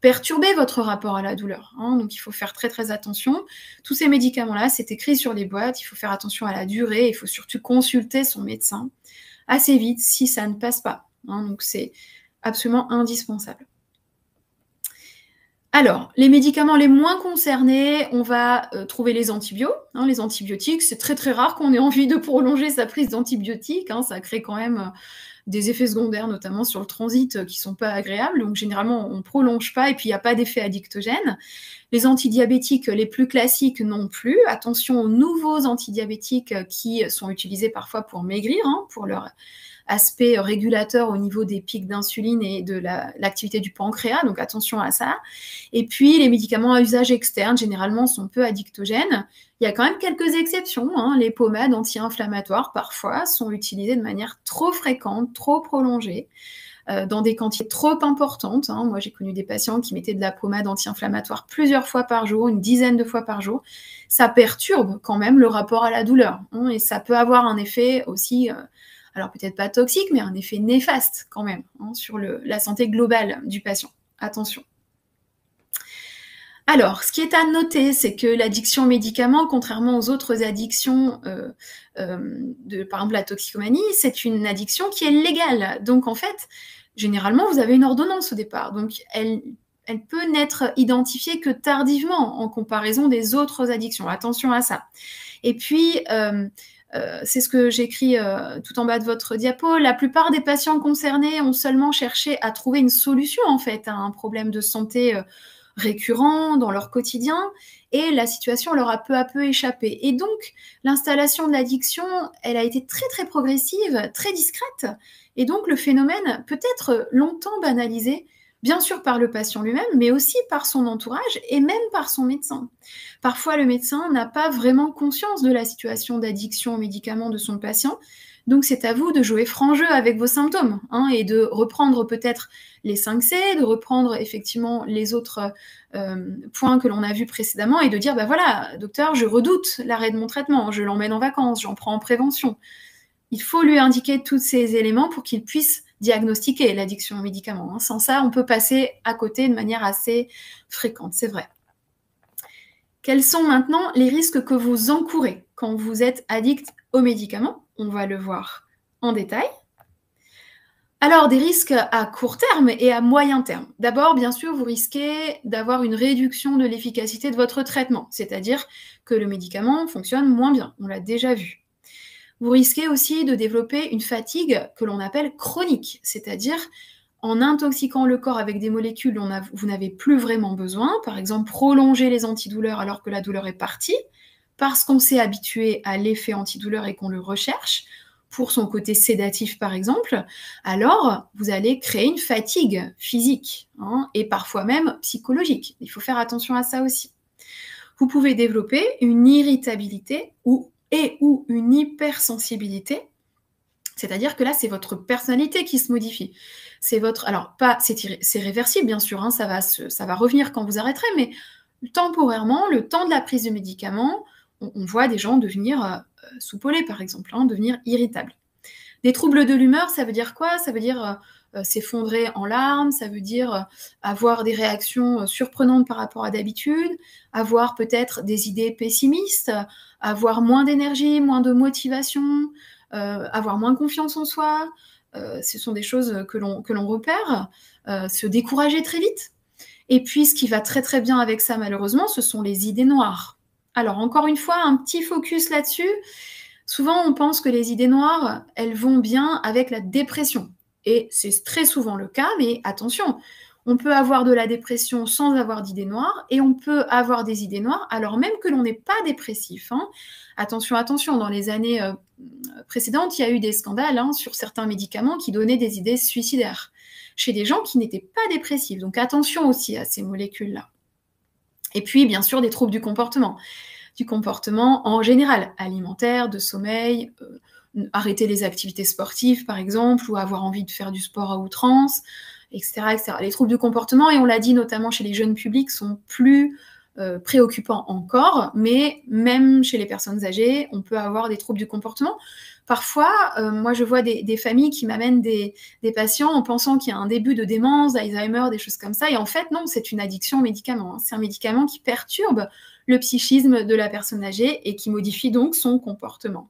perturber votre rapport à la douleur. Donc il faut faire très très attention. Tous ces médicaments-là, c'est écrit sur les boîtes, il faut faire attention à la durée, il faut surtout consulter son médecin assez vite si ça ne passe pas. Donc c'est absolument indispensable. Alors, les médicaments les moins concernés, on va trouver les antibiotiques. Les antibiotiques, c'est très très rare qu'on ait envie de prolonger sa prise d'antibiotiques. Ça crée quand même des effets secondaires, notamment sur le transit, qui ne sont pas agréables. Donc, généralement, on ne prolonge pas et puis il n'y a pas d'effet addictogène. Les antidiabétiques les plus classiques non plus. Attention aux nouveaux antidiabétiques qui sont utilisés parfois pour maigrir, pour leur aspect régulateur au niveau des pics d'insuline et de l'activité du pancréas, donc attention à ça. Et puis, les médicaments à usage externe, généralement, sont peu addictogènes. Il y a quand même quelques exceptions. Les pommades anti-inflammatoires, parfois, sont utilisées de manière trop fréquente, trop prolongée, dans des quantités trop importantes. Moi, j'ai connu des patients qui mettaient de la pommade anti-inflammatoire plusieurs fois par jour, une dizaine de fois par jour. Ça perturbe quand même le rapport à la douleur. Et ça peut avoir un effet aussi... alors peut-être pas toxique, mais un effet néfaste quand même sur la santé globale du patient. Attention. Alors, ce qui est à noter, c'est que l'addiction aux médicaments, contrairement aux autres addictions, par exemple la toxicomanie, c'est une addiction qui est légale. Donc en fait, généralement, vous avez une ordonnance au départ. Donc elle peut n'être identifiée que tardivement en comparaison des autres addictions. Attention à ça. Et puis... c'est ce que j'écris tout en bas de votre diapo. La plupart des patients concernés ont seulement cherché à trouver une solution en fait à un problème de santé récurrent dans leur quotidien et la situation leur a peu à peu échappé. Et donc, l'installation de l'addiction, elle a été très très progressive, très discrète et donc le phénomène peut être longtemps banalisé, bien sûr par le patient lui-même, mais aussi par son entourage et même par son médecin. Parfois, le médecin n'a pas vraiment conscience de la situation d'addiction aux médicaments de son patient, donc c'est à vous de jouer franc jeu avec vos symptômes et de reprendre peut-être les 5C, de reprendre effectivement les autres points que l'on a vus précédemment et de dire, voilà, docteur, je redoute l'arrêt de mon traitement, je l'emmène en vacances, j'en prends en prévention. Il faut lui indiquer tous ces éléments pour qu'il puisse diagnostiquer l'addiction aux médicaments. Sans ça, on peut passer à côté de manière assez fréquente, c'est vrai. Quels sont maintenant les risques que vous encourez quand vous êtes addict aux médicaments? On va le voir en détail. Alors, des risques à court terme et à moyen terme. D'abord, bien sûr, vous risquez d'avoir une réduction de l'efficacité de votre traitement, c'est-à-dire que le médicament fonctionne moins bien, on l'a déjà vu. Vous risquez aussi de développer une fatigue que l'on appelle chronique, c'est-à-dire en intoxiquant le corps avec des molécules dont vous n'avez plus vraiment besoin, par exemple prolonger les antidouleurs alors que la douleur est partie, parce qu'on s'est habitué à l'effet antidouleur et qu'on le recherche, pour son côté sédatif par exemple, alors vous allez créer une fatigue physique et parfois même psychologique. Il faut faire attention à ça aussi. Vous pouvez développer une irritabilité ou une hypersensibilité, c'est-à-dire que là, c'est votre personnalité qui se modifie. C'est réversible, bien sûr, ça va revenir quand vous arrêterez, mais temporairement, le temps de la prise de médicaments, on voit des gens devenir soupolés, par exemple, devenir irritables. Des troubles de l'humeur, ça veut dire quoi? Ça veut dire s'effondrer en larmes, ça veut dire avoir des réactions surprenantes par rapport à d'habitude, avoir peut-être des idées pessimistes, avoir moins d'énergie, moins de motivation, avoir moins confiance en soi. Ce sont des choses que l'on repère, se décourager très vite. Et puis, ce qui va très très bien avec ça, malheureusement, ce sont les idées noires. Alors, encore une fois, un petit focus là-dessus. Souvent, on pense que les idées noires, elles vont bien avec la dépression. Et c'est très souvent le cas, mais attention, on peut avoir de la dépression sans avoir d'idées noires, et on peut avoir des idées noires alors même que l'on n'est pas dépressif. Attention, dans les années précédentes, il y a eu des scandales sur certains médicaments qui donnaient des idées suicidaires chez des gens qui n'étaient pas dépressifs. Donc attention aussi à ces molécules-là. Et puis, bien sûr, des troubles du comportement en général, alimentaire, de sommeil, arrêter les activités sportives, par exemple, ou avoir envie de faire du sport à outrance, etc., etc. Les troubles du comportement, et on l'a dit notamment chez les jeunes publics, sont plus préoccupant encore, mais même chez les personnes âgées, on peut avoir des troubles du comportement. Parfois, moi, je vois des familles qui m'amènent des patients en pensant qu'il y a un début de démence, d'Alzheimer, des choses comme ça. Et en fait, non, c'est une addiction au médicament. Hein. C'est un médicament qui perturbe le psychisme de la personne âgée et qui modifie donc son comportement.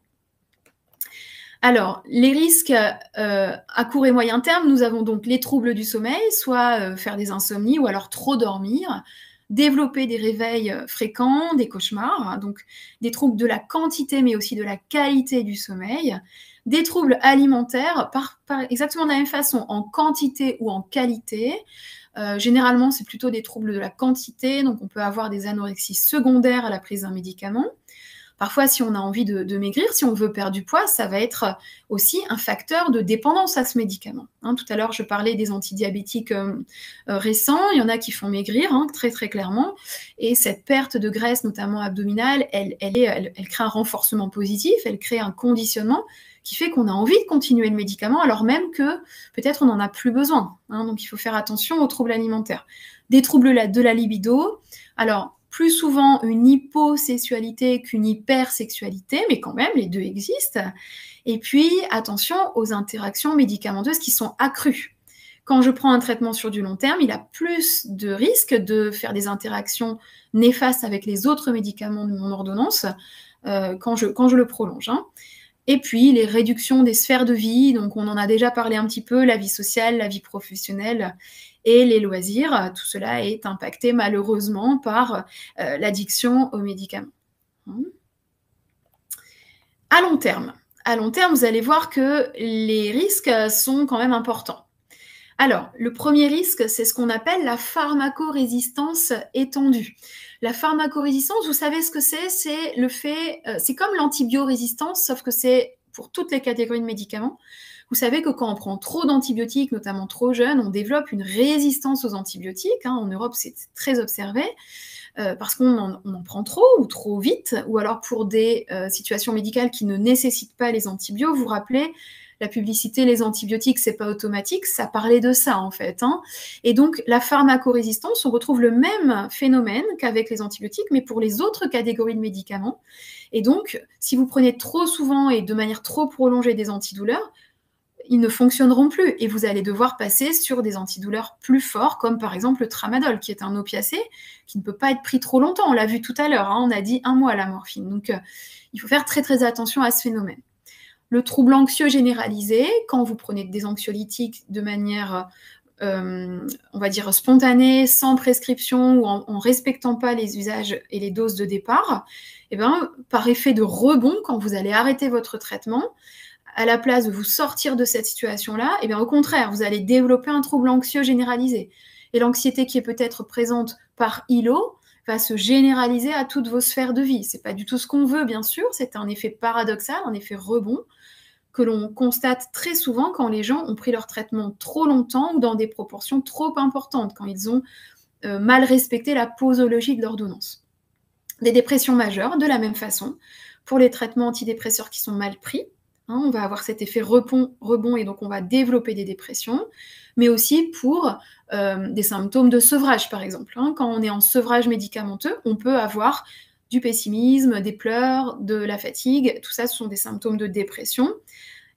Alors, les risques à court et moyen terme, nous avons donc les troubles du sommeil, soit faire des insomnies ou alors trop dormir, développer des réveils fréquents, des cauchemars, hein, donc des troubles de la quantité mais aussi de la qualité du sommeil, des troubles alimentaires, exactement de la même façon, en quantité ou en qualité. Généralement, c'est plutôt des troubles de la quantité, donc on peut avoir des anorexies secondaires à la prise d'un médicament. Parfois, si on a envie de maigrir, si on veut perdre du poids, ça va être aussi un facteur de dépendance à ce médicament. Hein, tout à l'heure, je parlais des antidiabétiques récents. Il y en a qui font maigrir, hein, très très clairement. Et cette perte de graisse, notamment abdominale, elle crée un renforcement positif, elle crée un conditionnement qui fait qu'on a envie de continuer le médicament, alors même que peut-être on n'en a plus besoin. Hein, donc, il faut faire attention aux troubles alimentaires. Des troubles de la libido. Alors, plus souvent une hyposexualité qu'une hypersexualité, mais quand même, les deux existent. Et puis, attention aux interactions médicamenteuses qui sont accrues. Quand je prends un traitement sur du long terme, il a plus de risques de faire des interactions néfastes avec les autres médicaments de mon ordonnance quand je le prolonge. Hein. Et puis, les réductions des sphères de vie, donc on en a déjà parlé un petit peu, la vie sociale, la vie professionnelle et les loisirs, tout cela est impacté malheureusement par l'addiction aux médicaments. À long terme, vous allez voir que les risques sont quand même importants. Alors, le premier risque, c'est ce qu'on appelle la pharmacorésistance étendue. La pharmacorésistance, vous savez ce que c'est? C'est le fait, c'est comme l'antibiorésistance, sauf que c'est pour toutes les catégories de médicaments. Vous savez que quand on prend trop d'antibiotiques, notamment trop jeune, on développe une résistance aux antibiotiques. Hein. En Europe, c'est très observé parce qu'on en prend trop ou trop vite, ou alors pour des situations médicales qui ne nécessitent pas les antibiotiques. Vous vous rappelez la publicité, les antibiotiques, c'est pas automatique, ça parlait de ça en fait. Hein. Et donc, la pharmacorésistance, on retrouve le même phénomène qu'avec les antibiotiques, mais pour les autres catégories de médicaments. Et donc, si vous prenez trop souvent et de manière trop prolongée des antidouleurs, ils ne fonctionneront plus et vous allez devoir passer sur des antidouleurs plus forts, comme par exemple le tramadol, qui est un opiacé qui ne peut pas être pris trop longtemps. On l'a vu tout à l'heure, hein, on a dit 1 mois la morphine. Donc, il faut faire très très attention à ce phénomène. Le trouble anxieux généralisé, quand vous prenez des anxiolytiques de manière, on va dire, spontanée, sans prescription ou en respectant pas les usages et les doses de départ, eh ben, par effet de rebond, quand vous allez arrêter votre traitement, à la place de vous sortir de cette situation-là, eh bien, au contraire, vous allez développer un trouble anxieux généralisé. Et l'anxiété qui est peut-être présente par îlot va se généraliser à toutes vos sphères de vie. Ce n'est pas du tout ce qu'on veut, bien sûr, c'est un effet paradoxal, un effet rebond, que l'on constate très souvent quand les gens ont pris leur traitement trop longtemps ou dans des proportions trop importantes, quand ils ont mal respecté la posologie de l'ordonnance. Des dépressions majeures, de la même façon, pour les traitements antidépresseurs qui sont mal pris, hein, on va avoir cet effet rebond et donc on va développer des dépressions, mais aussi pour des symptômes de sevrage, par exemple. Hein. Quand on est en sevrage médicamenteux, on peut avoir du pessimisme, des pleurs, de la fatigue, tout ça, ce sont des symptômes de dépression.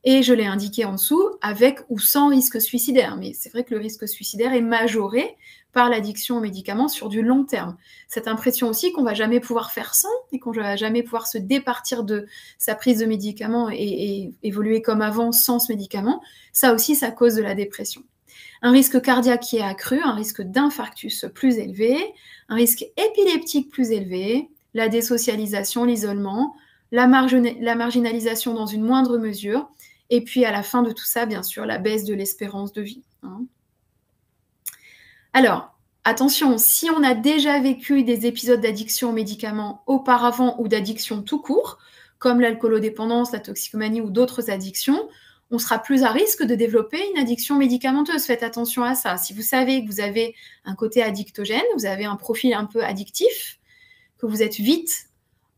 Et je l'ai indiqué en dessous, avec ou sans risque suicidaire. Mais c'est vrai que le risque suicidaire est majoré par l'addiction aux médicaments sur du long terme. Cette impression aussi qu'on ne va jamais pouvoir faire sans et qu'on ne va jamais pouvoir se départir de sa prise de médicaments et évoluer comme avant sans ce médicament, ça aussi, ça cause de la dépression. Un risque cardiaque qui est accru, un risque d'infarctus plus élevé, un risque épileptique plus élevé, la désocialisation, l'isolement, la marginalisation dans une moindre mesure, et puis à la fin de tout ça, bien sûr, la baisse de l'espérance de vie. Hein. Alors, attention, si on a déjà vécu des épisodes d'addiction aux médicaments auparavant ou d'addiction tout court, comme l'alcoolodépendance, la toxicomanie ou d'autres addictions, on sera plus à risque de développer une addiction médicamenteuse. Faites attention à ça. Si vous savez que vous avez un côté addictogène, vous avez un profil un peu addictif, que vous êtes vite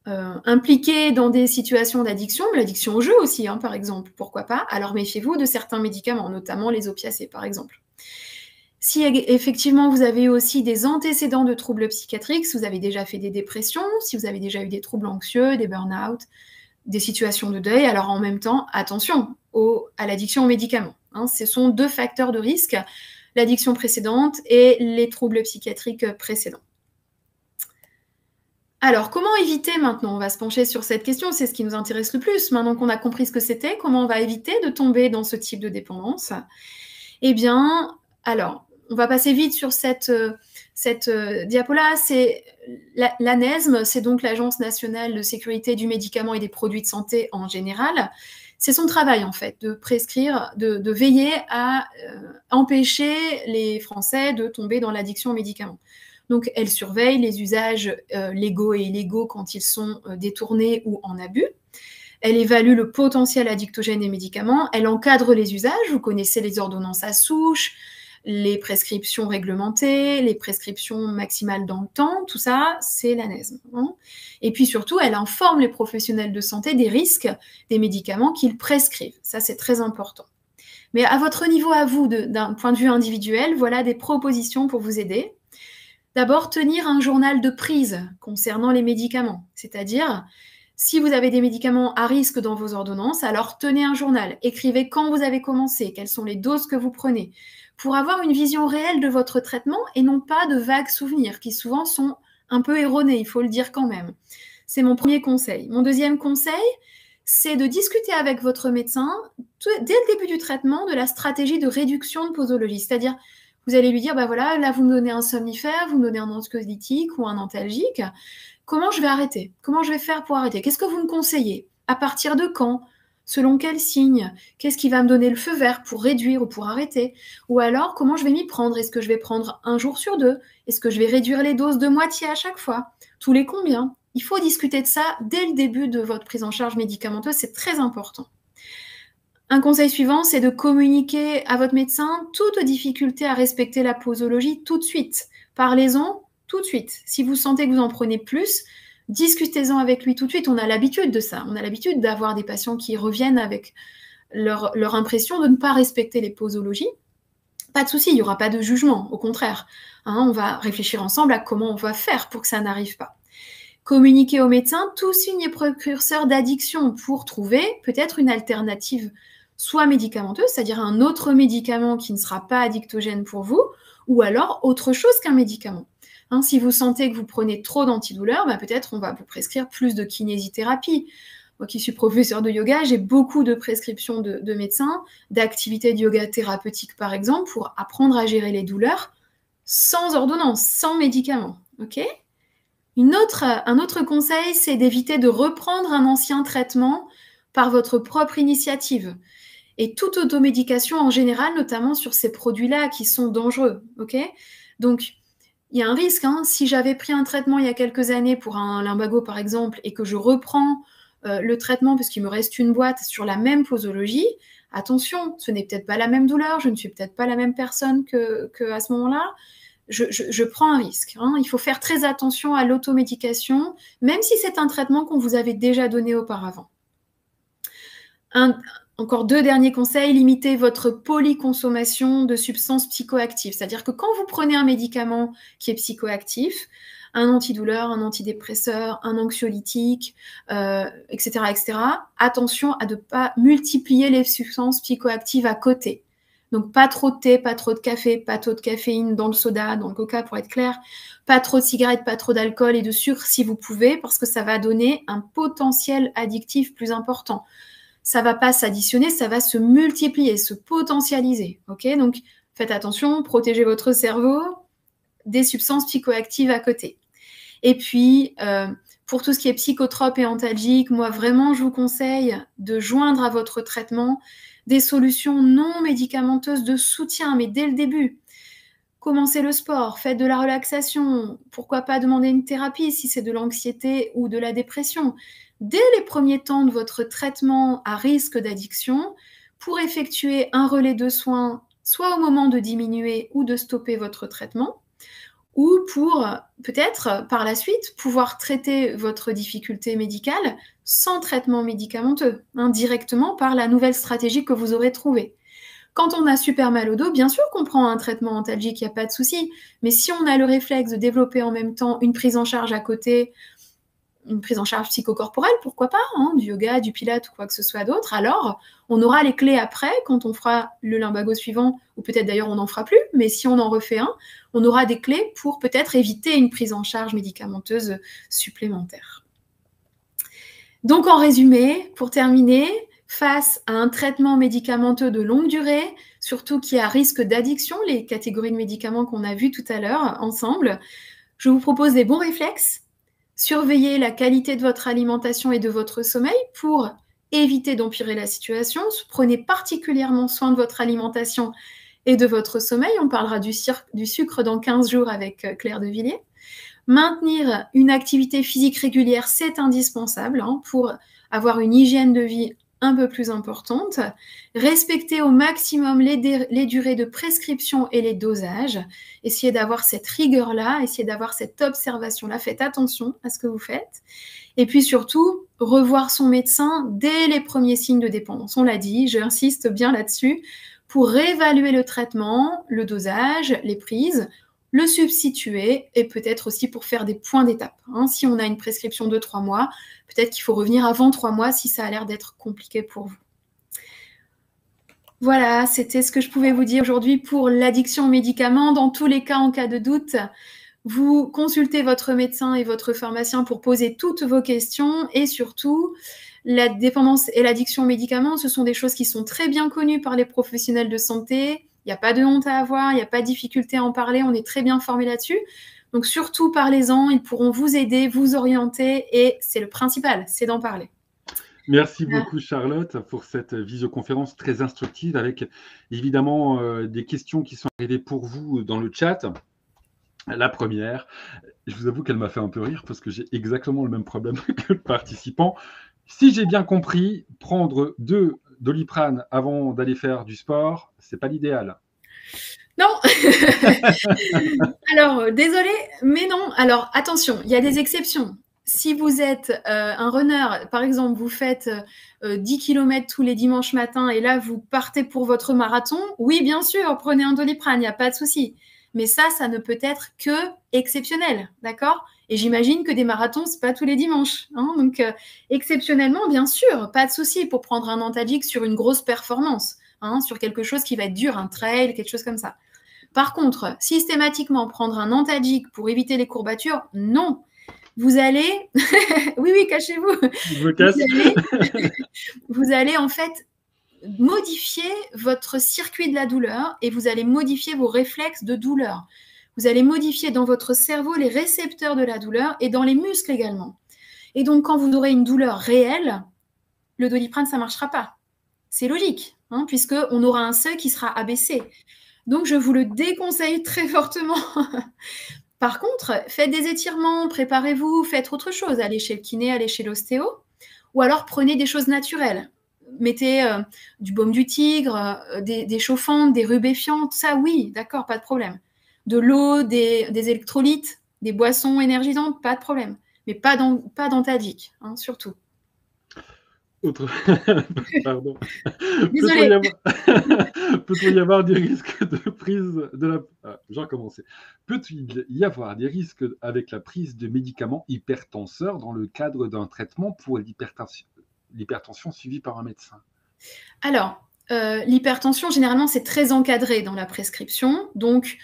impliqué dans des situations d'addiction, l'addiction au jeu aussi, hein, par exemple, pourquoi pas, alors méfiez-vous de certains médicaments, notamment les opiacés, par exemple. Si effectivement vous avez eu aussi des antécédents de troubles psychiatriques, si vous avez déjà fait des dépressions, si vous avez déjà eu des troubles anxieux, des burn-out, des situations de deuil, alors en même temps, attention à l'addiction aux médicaments. Hein. Ce sont 2 facteurs de risque, l'addiction précédente et les troubles psychiatriques précédents. Alors, comment éviter maintenant? On va se pencher sur cette question, c'est ce qui nous intéresse le plus. Maintenant qu'on a compris ce que c'était, comment on va éviter de tomber dans ce type de dépendance? Eh bien, alors, on va passer vite sur cette diapo-là. C'est l'ANESM, c'est donc l'Agence nationale de sécurité du médicament et des produits de santé en général. C'est son travail, en fait, de prescrire, de veiller à empêcher les Français de tomber dans l'addiction aux médicaments. Donc, elle surveille les usages légaux et illégaux quand ils sont détournés ou en abus. Elle évalue le potentiel addictogène des médicaments. Elle encadre les usages. Vous connaissez les ordonnances à souche, les prescriptions réglementées, les prescriptions maximales dans le temps. Tout ça, c'est l'ANESM. Hein. Et puis surtout, elle informe les professionnels de santé des risques des médicaments qu'ils prescrivent. Ça, c'est très important. Mais à votre niveau, à vous, d'un point de vue individuel, voilà des propositions pour vous aider. D'abord, tenir un journal de prise concernant les médicaments, c'est-à-dire, si vous avez des médicaments à risque dans vos ordonnances, alors tenez un journal, écrivez quand vous avez commencé, quelles sont les doses que vous prenez, pour avoir une vision réelle de votre traitement et non pas de vagues souvenirs qui souvent sont un peu erronés, il faut le dire quand même. C'est mon premier conseil. Mon deuxième conseil, c'est de discuter avec votre médecin dès le début du traitement de la stratégie de réduction de posologie, c'est-à-dire vous allez lui dire, bah voilà, là vous me donnez un somnifère, vous me donnez un anxiolytique ou un antalgique. Comment je vais arrêter? Comment je vais faire pour arrêter? Qu'est-ce que vous me conseillez? À partir de quand? Selon quel signe? Qu'est-ce qui va me donner le feu vert pour réduire ou pour arrêter? Ou alors, comment je vais m'y prendre? Est-ce que je vais prendre 1 jour sur 2? Est-ce que je vais réduire les doses de moitié à chaque fois? Tous les combien? Il faut discuter de ça dès le début de votre prise en charge médicamenteuse, c'est très important. Un conseil suivant, c'est de communiquer à votre médecin toute difficulté à respecter la posologie tout de suite. Parlez-en tout de suite. Si vous sentez que vous en prenez plus, discutez-en avec lui tout de suite. On a l'habitude de ça. On a l'habitude d'avoir des patients qui reviennent avec leur impression de ne pas respecter les posologies. Pas de souci, il n'y aura pas de jugement. Au contraire, hein, on va réfléchir ensemble à comment on va faire pour que ça n'arrive pas. Communiquer au médecin tout signe précurseur d'addiction pour trouver peut-être une alternative soit médicamenteuse, c'est-à-dire un autre médicament qui ne sera pas addictogène pour vous, ou alors autre chose qu'un médicament. Hein, si vous sentez que vous prenez trop d'antidouleurs, bah peut-être on va vous prescrire plus de kinésithérapie. Moi qui suis professeur de yoga, j'ai beaucoup de prescriptions de médecins, d'activités de yoga thérapeutique par exemple, pour apprendre à gérer les douleurs sans ordonnance, sans médicament. Ok ? Un autre conseil, c'est d'éviter de reprendre un ancien traitement par votre propre initiative. Et toute automédication en général, notamment sur ces produits-là qui sont dangereux. Okay ? Donc, il y a un risque. Hein, si j'avais pris un traitement il y a quelques années pour un lumbago, par exemple, et que je reprends le traitement parce qu'il me reste une boîte sur la même posologie, attention, ce n'est peut-être pas la même douleur, je ne suis peut-être pas la même personne qu'à ce moment-là. Je prends un risque. Hein. Il faut faire très attention à l'automédication, même si c'est un traitement qu'on vous avait déjà donné auparavant. Encore 2 derniers conseils, limitez votre polyconsommation de substances psychoactives. C'est-à-dire que quand vous prenez un médicament qui est psychoactif, un antidouleur, un antidépresseur, un anxiolytique, etc., etc., attention à ne pas multiplier les substances psychoactives à côté. Donc, pas trop de thé, pas trop de café, pas trop de caféine dans le soda, dans le coca pour être clair, pas trop de cigarettes, pas trop d'alcool et de sucre si vous pouvez, parce que ça va donner un potentiel addictif plus important. Ça ne va pas s'additionner, ça va se multiplier, se potentialiser. Okay ? Donc, faites attention, protégez votre cerveau des substances psychoactives à côté. Et puis, pour tout ce qui est psychotrope et antalgique, moi, vraiment, je vous conseille de joindre à votre traitement des solutions non médicamenteuses de soutien, mais dès le début. Commencez le sport, faites de la relaxation, pourquoi pas demander une thérapie si c'est de l'anxiété ou de la dépression. Dès les premiers temps de votre traitement à risque d'addiction, pour effectuer un relais de soins, soit au moment de diminuer ou de stopper votre traitement, ou pour peut-être par la suite pouvoir traiter votre difficulté médicale sans traitement médicamenteux, directement par la nouvelle stratégie que vous aurez trouvée. Quand on a super mal au dos, bien sûr qu'on prend un traitement antalgique, il n'y a pas de souci. Mais si on a le réflexe de développer en même temps une prise en charge à côté, une prise en charge psychocorporelle, pourquoi pas, hein, du yoga, du pilate ou quoi que ce soit d'autre, alors on aura les clés après, quand on fera le lumbago suivant, ou peut-être d'ailleurs on n'en fera plus, mais si on en refait un, on aura des clés pour peut-être éviter une prise en charge médicamenteuse supplémentaire. Donc en résumé, pour terminer, face à un traitement médicamenteux de longue durée, surtout qui a risque d'addiction, les catégories de médicaments qu'on a vues tout à l'heure ensemble, je vous propose des bons réflexes. Surveillez la qualité de votre alimentation et de votre sommeil pour éviter d'empirer la situation. Prenez particulièrement soin de votre alimentation et de votre sommeil. On parlera du sucre dans 15 jours avec Claire de Villiers. Maintenir une activité physique régulière, c'est indispensable pour avoir une hygiène de vie un peu plus importante. Respecter au maximum les durées de prescription et les dosages. Essayez d'avoir cette rigueur-là, essayez d'avoir cette observation-là. Faites attention à ce que vous faites. Et puis surtout, revoir son médecin dès les premiers signes de dépendance. On l'a dit, j'insiste bien là-dessus, pour réévaluer le traitement, le dosage, les prises, le substituer et peut-être aussi pour faire des points d'étape. Si on a une prescription de 3 mois, peut-être qu'il faut revenir avant 3 mois si ça a l'air d'être compliqué pour vous. Voilà, c'était ce que je pouvais vous dire aujourd'hui pour l'addiction aux médicaments. Dans tous les cas, en cas de doute, vous consultez votre médecin et votre pharmacien pour poser toutes vos questions et surtout, la dépendance et l'addiction aux médicaments, ce sont des choses qui sont très bien connues par les professionnels de santé. Il n'y a pas de honte à avoir, il n'y a pas de difficulté à en parler, on est très bien formé là-dessus. Donc surtout, parlez-en, ils pourront vous aider, vous orienter et c'est le principal, c'est d'en parler. Merci beaucoup Charlotte pour cette visioconférence très instructive avec évidemment des questions qui sont arrivées pour vous dans le chat. La première, je vous avoue qu'elle m'a fait un peu rire parce que j'ai exactement le même problème que le participant. Si j'ai bien compris, prendre 2 Doliprane avant d'aller faire du sport, c'est pas l'idéal. Non. Alors, désolé, mais non. Alors, attention, il y a des exceptions. Si vous êtes un runner, par exemple, vous faites 10 km tous les dimanches matins et là, vous partez pour votre marathon, oui, bien sûr, prenez un Doliprane, il n'y a pas de souci. Mais ça ne peut être que exceptionnel, d'accord? Et j'imagine que des marathons, c'est pas tous les dimanches. Donc, exceptionnellement, bien sûr, pas de souci pour prendre un antalgique sur une grosse performance, sur quelque chose qui va être dur, un trail, quelque chose comme ça. Par contre, systématiquement prendre un antalgique pour éviter les courbatures, non. Vous allez... oui, cachez-vous. Je me casse. Vous allez en fait modifier votre circuit de la douleur et vous allez modifier vos réflexes de douleur. Vous allez modifier dans votre cerveau les récepteurs de la douleur et dans les muscles également. Et donc, quand vous aurez une douleur réelle, le Doliprane, ça ne marchera pas. C'est logique, puisqu'on aura un seuil qui sera abaissé. Donc, je vous le déconseille très fortement. Par contre, faites des étirements, préparez-vous, faites autre chose. Allez chez le kiné, allez chez l'ostéo. Ou alors, prenez des choses naturelles. Mettez du baume du tigre, des chauffantes, des rubéfiantes. Ça, oui, d'accord, pas de problème. De l'eau, des électrolytes, des boissons énergisantes, pas de problème. Mais pas d'antalgique, surtout. Pardon. Désolée. Peut-il y avoir des risques de prise de la... je vais recommencer. Peut-il y avoir des risques avec la prise de médicaments hypertenseurs dans le cadre d'un traitement pour l'hypertension suivie par un médecin? Alors, l'hypertension, généralement, c'est très encadré dans la prescription. Donc,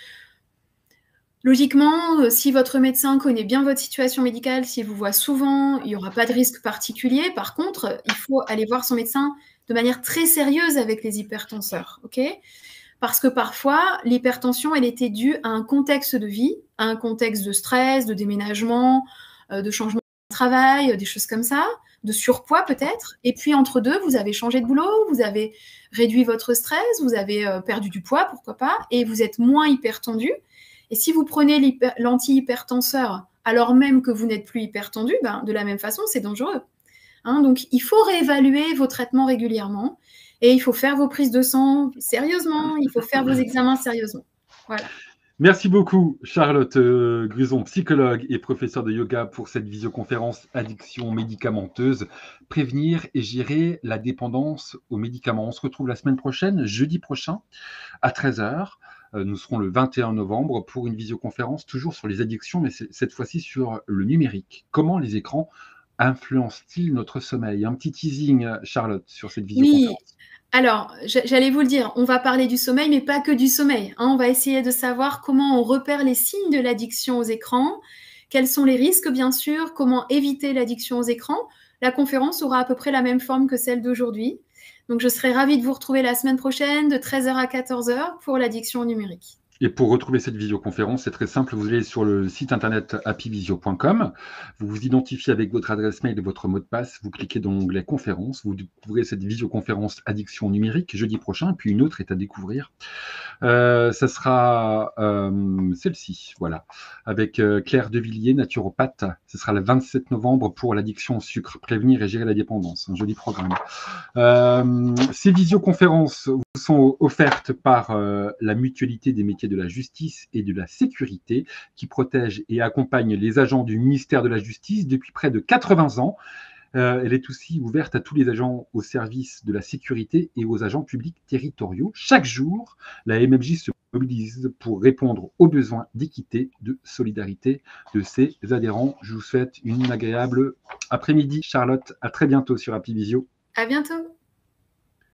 logiquement, si votre médecin connaît bien votre situation médicale, s'il vous voit souvent, il n'y aura pas de risque particulier. Par contre, il faut aller voir son médecin de manière très sérieuse avec les hypertenseurs, ok? Parce que parfois, l'hypertension, elle était due à un contexte de vie, à un contexte de stress, de déménagement, de changement de travail, des choses comme ça, de surpoids peut-être. Et puis, entre deux, vous avez changé de boulot, vous avez réduit votre stress, vous avez perdu du poids, pourquoi pas, et vous êtes moins hypertendu. Et si vous prenez l'anti-hypertenseur alors même que vous n'êtes plus hypertendu, de la même façon, c'est dangereux. Donc, il faut réévaluer vos traitements régulièrement et il faut faire vos prises de sang sérieusement, il faut faire vos examens sérieusement. Voilà. Merci beaucoup, Charlotte Gruson, psychologue et professeure de yoga, pour cette visioconférence addiction médicamenteuse, prévenir et gérer la dépendance aux médicaments. On se retrouve la semaine prochaine, jeudi prochain, à 13 heures. Nous serons le 21 novembre pour une visioconférence toujours sur les addictions, mais cette fois-ci sur le numérique. Comment les écrans influencent-ils notre sommeil? Un petit teasing, Charlotte, sur cette Oui, visioconférence. alors j'allais vous le dire, on va parler du sommeil, mais pas que du sommeil, hein. On va essayer de savoir comment on repère les signes de l'addiction aux écrans, quels sont les risques bien sûr, comment éviter l'addiction aux écrans. La conférence aura à peu près la même forme que celle d'aujourd'hui. Donc je serai ravie de vous retrouver la semaine prochaine de 13 heures à 14 heures pour l'addiction au numérique. Et pour retrouver cette visioconférence, c'est très simple, vous allez sur le site internet happyvisio.com, vous vous identifiez avec votre adresse mail et votre mot de passe, vous cliquez dans l'onglet conférence, vous découvrez cette visioconférence addiction numérique jeudi prochain, puis une autre est à découvrir. Ça sera celle-ci, voilà, avec Claire Devilliers, naturopathe. Ce sera le 27 novembre pour l'addiction au sucre, prévenir et gérer la dépendance. Un joli programme. Ces visioconférences vous sont offertes par la mutualité des métiers de la justice et de la sécurité, qui protège et accompagne les agents du ministère de la Justice depuis près de 80 ans. Elle est aussi ouverte à tous les agents au service de la sécurité et aux agents publics territoriaux. Chaque jour, la MMJ se mobilise pour répondre aux besoins d'équité, de solidarité de ses adhérents. Je vous souhaite une agréable après-midi, Charlotte. À très bientôt sur Happy Visio. À bientôt.